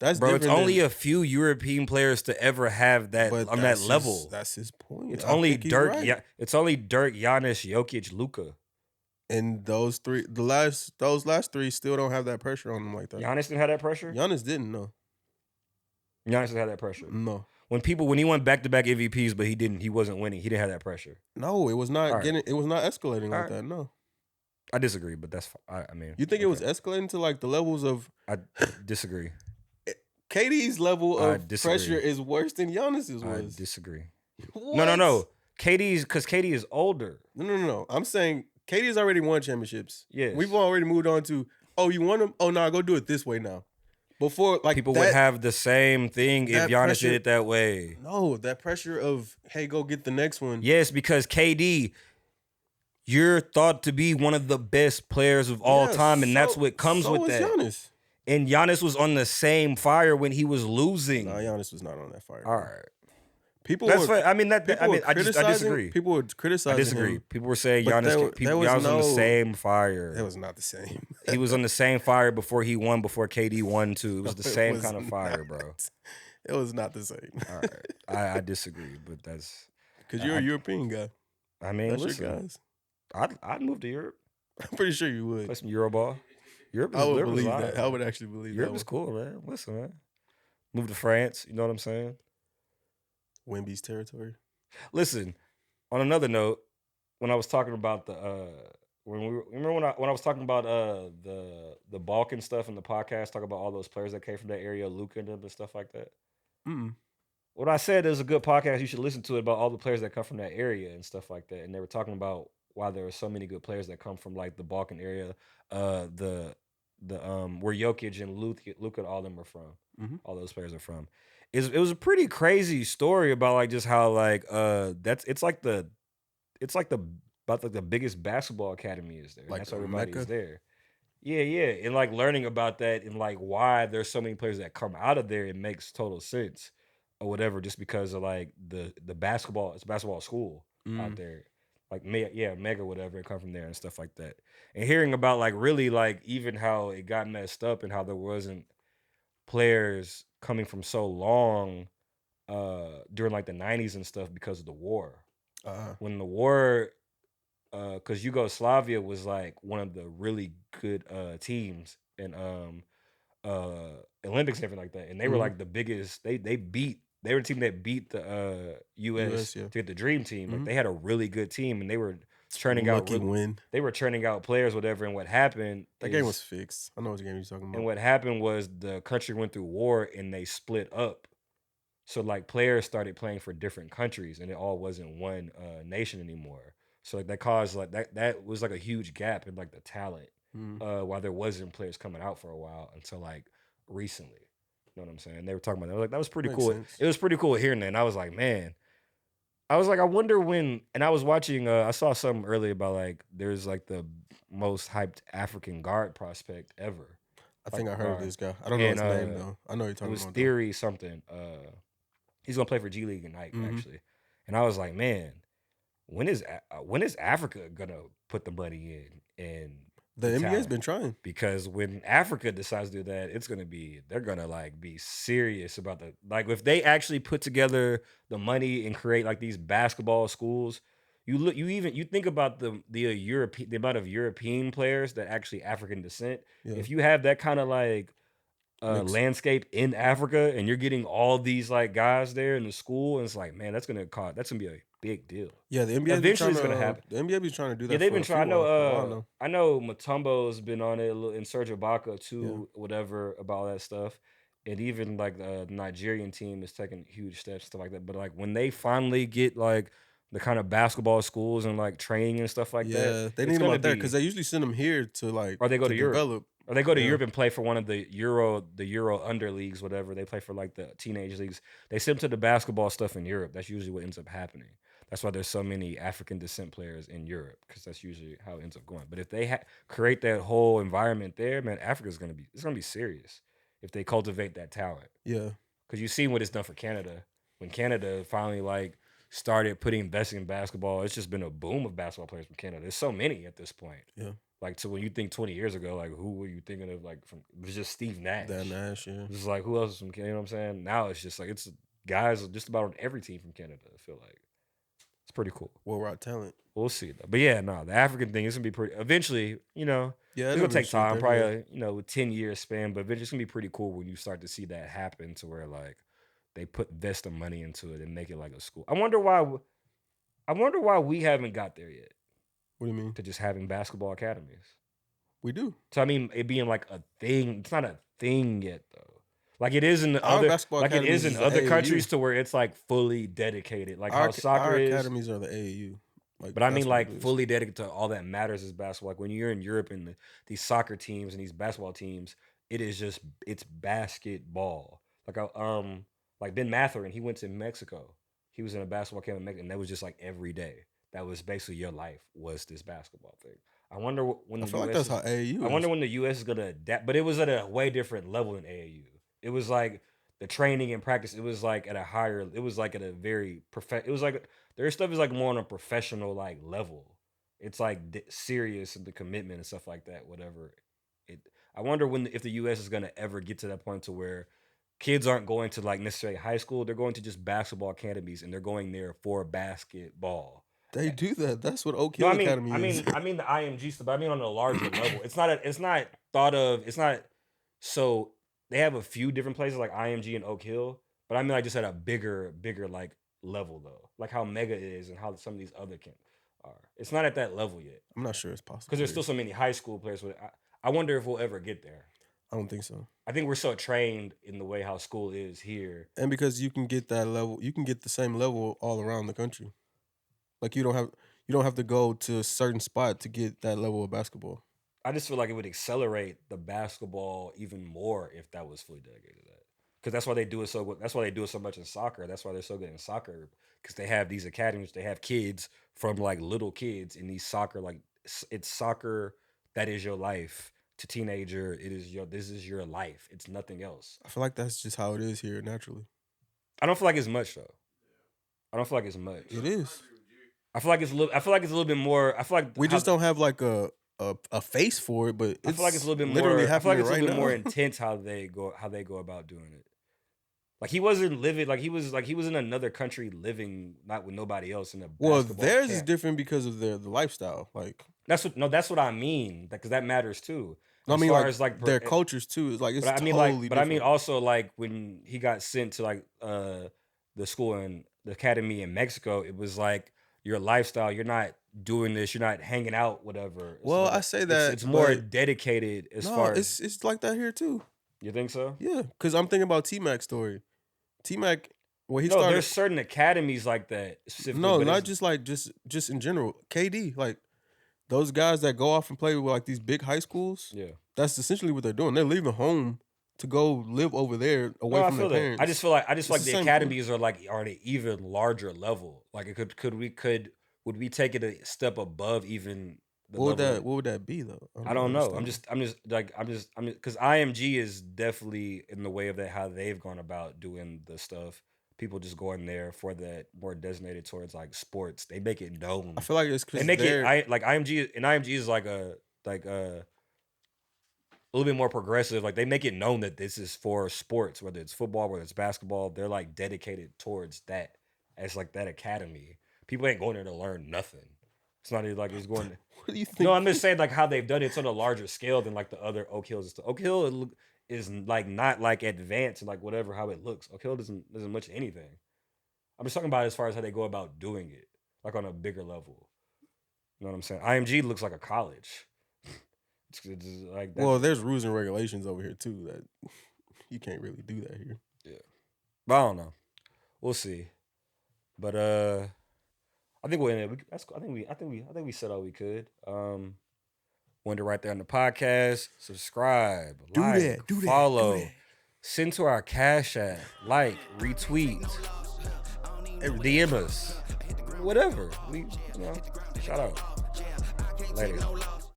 Speaker 2: That's
Speaker 1: bro. It's
Speaker 2: different
Speaker 1: only
Speaker 2: than,
Speaker 1: a few European players to ever have that on that level.
Speaker 2: That's his point.
Speaker 1: It's
Speaker 2: I
Speaker 1: only
Speaker 2: think he's
Speaker 1: Dirk.
Speaker 2: right.
Speaker 1: Yeah, it's only Dirk, Giannis, Jokic, Luka.
Speaker 2: And those last three still don't have that pressure on them like that.
Speaker 1: Giannis didn't have that pressure.
Speaker 2: Giannis didn't, no.
Speaker 1: Giannis didn't have that pressure.
Speaker 2: No.
Speaker 1: When he won back-to-back MVPs, but he wasn't winning. He didn't have that pressure.
Speaker 2: No, it was not
Speaker 1: All right.
Speaker 2: it was not escalating like
Speaker 1: right.
Speaker 2: that. No.
Speaker 1: I disagree, but that's fine. I mean,
Speaker 2: You think it was escalating to like the levels of
Speaker 1: I disagree.
Speaker 2: KD's level
Speaker 1: I
Speaker 2: of
Speaker 1: disagree.
Speaker 2: pressure is worse than Giannis's
Speaker 1: I
Speaker 2: was.
Speaker 1: disagree.
Speaker 2: What?
Speaker 1: No. Because KD is older.
Speaker 2: No. I'm saying KD's already won championships.
Speaker 1: Yes.
Speaker 2: We've already moved on to, oh, you won them? Oh, no, go do it this way now. Before, like,
Speaker 1: People would have the same thing if
Speaker 2: that
Speaker 1: Giannis
Speaker 2: pressure-
Speaker 1: did it that way.
Speaker 2: No, that pressure of, hey, go get the next one.
Speaker 1: Yes, because KD, you're thought to be one of the best players of all
Speaker 2: Yeah,
Speaker 1: time, and that's what comes
Speaker 2: so
Speaker 1: with
Speaker 2: was
Speaker 1: that.
Speaker 2: Giannis.
Speaker 1: And Giannis was on the same fire when he was losing.
Speaker 2: No, Giannis was not on that fire.
Speaker 1: All right.
Speaker 2: People
Speaker 1: That's
Speaker 2: were,
Speaker 1: fine. I mean, I
Speaker 2: criticizing-
Speaker 1: disagree.
Speaker 2: People were
Speaker 1: I
Speaker 2: criticizing
Speaker 1: disagree.
Speaker 2: him.
Speaker 1: People were saying
Speaker 2: But there
Speaker 1: Giannis
Speaker 2: was
Speaker 1: was on the
Speaker 2: no-
Speaker 1: same fire.
Speaker 2: It was not the same.
Speaker 1: He was on the same fire before he won, before KD won too. It was the
Speaker 2: No, it
Speaker 1: same
Speaker 2: was
Speaker 1: kind of fire,
Speaker 2: not.
Speaker 1: bro.
Speaker 2: It was not the same.
Speaker 1: All right. I disagree, but that's.
Speaker 2: Because you're a European guy.
Speaker 1: I mean,
Speaker 2: That's
Speaker 1: listen,
Speaker 2: your guys.
Speaker 1: I'd move to Europe,
Speaker 2: I'm pretty sure you
Speaker 1: play
Speaker 2: would.
Speaker 1: some Euroball. Europe is,
Speaker 2: I would
Speaker 1: Europe is
Speaker 2: believe
Speaker 1: live.
Speaker 2: that. I would actually believe
Speaker 1: Europe
Speaker 2: that.
Speaker 1: is cool, man. Listen, man. Move to France. You know what I'm saying?
Speaker 2: Wemby's territory.
Speaker 1: Listen. On another note, when I was talking about the remember when I was talking about the Balkan stuff in the podcast, talking about all those players that came from that area, Luka and them and stuff like that.
Speaker 2: Mm.
Speaker 1: What I said is a good podcast. You should listen to it about all the players that come from that area and stuff like that. And they were talking about why there are so many good players that come from like the Balkan area, the where Jokic and Luka, all them are from.
Speaker 2: Mhm.
Speaker 1: All those players are from. It was a pretty crazy story about like just how like it's like the about like the biggest basketball academy is there.
Speaker 2: Like
Speaker 1: That's why everybody's
Speaker 2: Mecca?
Speaker 1: there. Yeah. And like learning about that and like why there's so many players that come out of there, it makes total sense or whatever, just because of like the basketball, it's a basketball school out there. Like Mega whatever, and come from there and stuff like that. And hearing about like really like even how it got messed up and how there wasn't players coming from so long during like the 90s and stuff because of the war. When the war because Yugoslavia was like one of the really good teams in Olympics and everything like that. And they were like the biggest, they were the team that beat the US
Speaker 2: yeah.
Speaker 1: to get the dream team. Like they had a really good team and they were churning
Speaker 2: Lucky
Speaker 1: out
Speaker 2: win.
Speaker 1: they were churning out players, whatever, and what happened
Speaker 2: That game was fixed. I know what game you're talking about.
Speaker 1: and what happened was the country went through war and they split up. So like players started playing for different countries and it all wasn't one nation anymore. So like that caused like that was like a huge gap in like the talent. While there wasn't players coming out for a while until like recently. You know what I'm saying? They were talking about that. I was like, that was pretty
Speaker 2: Makes
Speaker 1: cool.
Speaker 2: sense.
Speaker 1: It was pretty cool hearing that. And I was like, man. I was like, I wonder when, and I was watching, I saw something earlier about like, there's like the most hyped African guard prospect ever.
Speaker 2: I think I heard of
Speaker 1: guard.
Speaker 2: this guy. I don't know his
Speaker 1: And,
Speaker 2: name though. I know you're
Speaker 1: It
Speaker 2: talking
Speaker 1: was
Speaker 2: about.
Speaker 1: Theory something. He's gonna play for G League tonight, actually. And I was like, man, when is Africa gonna put the money in? And
Speaker 2: The NBA's
Speaker 1: talent?
Speaker 2: been trying.
Speaker 1: Because when Africa decides to do that, they're gonna like be serious about the like if they actually put together the money and create like these basketball schools. You think about the amount of European players that actually African descent.
Speaker 2: Yeah.
Speaker 1: If you have that kind of like landscape in Africa and you're getting all these like guys there in the school, and it's like, man, that's gonna be a big deal.
Speaker 2: Yeah, the NBA
Speaker 1: Eventually it's gonna happen.
Speaker 2: The NBA be trying to do that.
Speaker 1: Yeah, they've
Speaker 2: for
Speaker 1: been
Speaker 2: a few
Speaker 1: trying.
Speaker 2: while,
Speaker 1: I know Mutombo's been on it, and Serge Ibaka too, whatever about all that stuff. And even like the Nigerian team is taking huge steps, stuff like that. But like when they finally get like the kind of basketball schools and like training and stuff like that,
Speaker 2: they need them out there because they usually send them here to like
Speaker 1: or they go to Europe.
Speaker 2: develop.
Speaker 1: Or they go to
Speaker 2: Yeah.
Speaker 1: Europe and play for one of the Euro under leagues, whatever. They play for like the teenage leagues. They send them to the basketball stuff in Europe. That's usually what ends up happening. That's why there's so many African descent players in Europe, because that's usually how it ends up going. But if they create that whole environment there, man, Africa's it's gonna be serious if they cultivate that talent.
Speaker 2: Yeah.
Speaker 1: Because you've seen what it's done for Canada. When Canada finally like started investing in basketball, it's just been a boom of basketball players from Canada. There's so many at this point.
Speaker 2: Yeah.
Speaker 1: Like, so when you think 20 years ago, like who were you thinking of? Like, from it was just Steve Nash.
Speaker 2: That Nash, yeah.
Speaker 1: It was like, who else is from Canada? You know what I'm saying? Now it's just like it's guys just about on every team from Canada. I feel like it's pretty cool.
Speaker 2: Well, rock talent.
Speaker 1: We'll see though. But yeah, no, the African thing is gonna be pretty. Eventually, you know,
Speaker 2: Yeah,
Speaker 1: it's gonna take
Speaker 2: eventually,
Speaker 1: time,
Speaker 2: yeah.
Speaker 1: probably with 10 years span. But eventually, it's gonna be pretty cool when you start to see that happen, to where like they invest the money into it and make it like a school. I wonder why. We haven't got there yet
Speaker 2: What do you mean?
Speaker 1: to just having basketball academies.
Speaker 2: We do.
Speaker 1: So I mean, it being like a thing. It's not a thing yet though. Like it is in
Speaker 2: Our
Speaker 1: other,
Speaker 2: basketball
Speaker 1: like it is
Speaker 2: academies
Speaker 1: in
Speaker 2: is the
Speaker 1: other
Speaker 2: AAU.
Speaker 1: countries, to where it's like fully dedicated, like how soccer
Speaker 2: our
Speaker 1: is.
Speaker 2: academies are the AAU. Like,
Speaker 1: But I mean,
Speaker 2: that's what
Speaker 1: like
Speaker 2: it is.
Speaker 1: fully dedicated to all that matters is basketball. Like when you're in Europe and these soccer teams and these basketball teams, it's basketball. Like Ben Matherin, he went to Mexico. He was in a basketball camp in Mexico, and that was just like every day. That was basically your life was this basketball thing. I wonder when
Speaker 2: I
Speaker 1: the
Speaker 2: feel like
Speaker 1: US
Speaker 2: that's how AAU is.
Speaker 1: I wonder when the US is gonna adapt, but it was at a way different level than AAU. It was like the training and practice. It was like at a higher. It was like at a very It was like their stuff is like more on a professional like level. It's like serious and the commitment and stuff like that. Whatever. I wonder if the US is gonna ever get to that point to where kids aren't going to like necessarily high school. They're going to just basketball academies, and they're going there for basketball.
Speaker 2: They do that. That's what Oak
Speaker 1: No,
Speaker 2: Hill Academy is.
Speaker 1: I mean the IMG stuff. But I mean on a larger level. It's not thought of. It's not. So they have a few different places like IMG and Oak Hill, but I mean like just at a bigger like level though, like how Mega is and how some of these other camps are. It's not at that level yet
Speaker 2: I'm not sure it's possible.
Speaker 1: because there's still so many high school players. I wonder if we'll ever get there.
Speaker 2: I don't think so.
Speaker 1: I think we're so trained in the way how school is here.
Speaker 2: And because you can get that level, you can get the same level all around the country. Like you don't have to go to a certain spot to get that level of basketball.
Speaker 1: I just feel like it would accelerate the basketball even more if that was fully dedicated to that. Because that's why they do it so. That's why they do it so much in soccer. That's why they're so good in soccer. Because they have these academies. They have kids from like little kids in these soccer. Like it's soccer that is your life. To teenager, this is your life. It's nothing else.
Speaker 2: I feel like that's just how it is here naturally.
Speaker 1: I don't feel like it's much though. I don't feel like it's much.
Speaker 2: It is.
Speaker 1: I feel like it's a little bit more. I feel like
Speaker 2: We just don't have like a face for it, but it's
Speaker 1: I feel like it's a little bit
Speaker 2: literally
Speaker 1: more. I feel like
Speaker 2: happening
Speaker 1: it's a
Speaker 2: right
Speaker 1: little bit
Speaker 2: now.
Speaker 1: more intense how they go about doing it. Like he wasn't living like he was in another country living not with nobody else in a
Speaker 2: Well,
Speaker 1: basketball
Speaker 2: theirs is
Speaker 1: camp.
Speaker 2: different because of the lifestyle. Like
Speaker 1: That's what I mean, because that matters too.
Speaker 2: I
Speaker 1: As
Speaker 2: mean,
Speaker 1: far
Speaker 2: like,
Speaker 1: as like
Speaker 2: their cultures too. It's like it's
Speaker 1: but I mean
Speaker 2: totally
Speaker 1: but I mean
Speaker 2: different.
Speaker 1: also like when he got sent to like the school and the academy in Mexico, it was like your lifestyle. You're not doing this. You're not hanging out. Whatever.
Speaker 2: Well, I say that,
Speaker 1: it's more
Speaker 2: but
Speaker 1: dedicated as
Speaker 2: no,
Speaker 1: far as
Speaker 2: it's like that here too.
Speaker 1: you think so.
Speaker 2: Yeah, because I'm thinking about T-Mac's story. T-Mac, when he
Speaker 1: No,
Speaker 2: started,
Speaker 1: there's certain academies like that. Specifically,
Speaker 2: no,
Speaker 1: but
Speaker 2: not
Speaker 1: it's-
Speaker 2: just like just in general. KD, like those guys that go off and play with like these big high schools.
Speaker 1: yeah.
Speaker 2: That's essentially what they're doing. They're leaving home to go live over there away
Speaker 1: No, I
Speaker 2: from
Speaker 1: feel
Speaker 2: their
Speaker 1: that.
Speaker 2: parents.
Speaker 1: I just feel like
Speaker 2: It's the
Speaker 1: the
Speaker 2: same thing.
Speaker 1: academies are on an even larger level. Like it would we take it a step above even the
Speaker 2: What
Speaker 1: level?
Speaker 2: would that be though?
Speaker 1: I don't know.
Speaker 2: understand.
Speaker 1: I'm just because IMG is definitely in the way of that how they've gone about doing the stuff. People just going there for that more designated towards like sports. They make it known.
Speaker 2: I feel like it's
Speaker 1: They
Speaker 2: because
Speaker 1: make
Speaker 2: they're
Speaker 1: IMG is like a little bit more progressive. Like they make it known that this is for sports, whether it's football, whether it's basketball. They're like dedicated towards that as like that academy. People ain't going there to learn nothing. It's not even like it's going to.
Speaker 2: What do you think?
Speaker 1: No, I'm just saying like how they've done it. It's on a larger scale than like the other Oak Hills. And stuff. Oak Hill is like not like advanced and like whatever how it looks. Oak Hill doesn't much anything. I'm just talking about as far as how they go about doing it, like on a bigger level. You know what I'm saying? IMG looks like a college. It's like that.
Speaker 2: Well, there's rules and regulations over here too that you can't really do that here.
Speaker 1: Yeah, but I don't know. We'll see. But I think we'll end it. I think we said all we could. Wonder right there on the podcast. Subscribe,
Speaker 2: Do
Speaker 1: like,
Speaker 2: that, do that,
Speaker 1: follow,
Speaker 2: do that.
Speaker 1: send to our Cash App, like, retweet, DM us, whatever. Shout out. Later.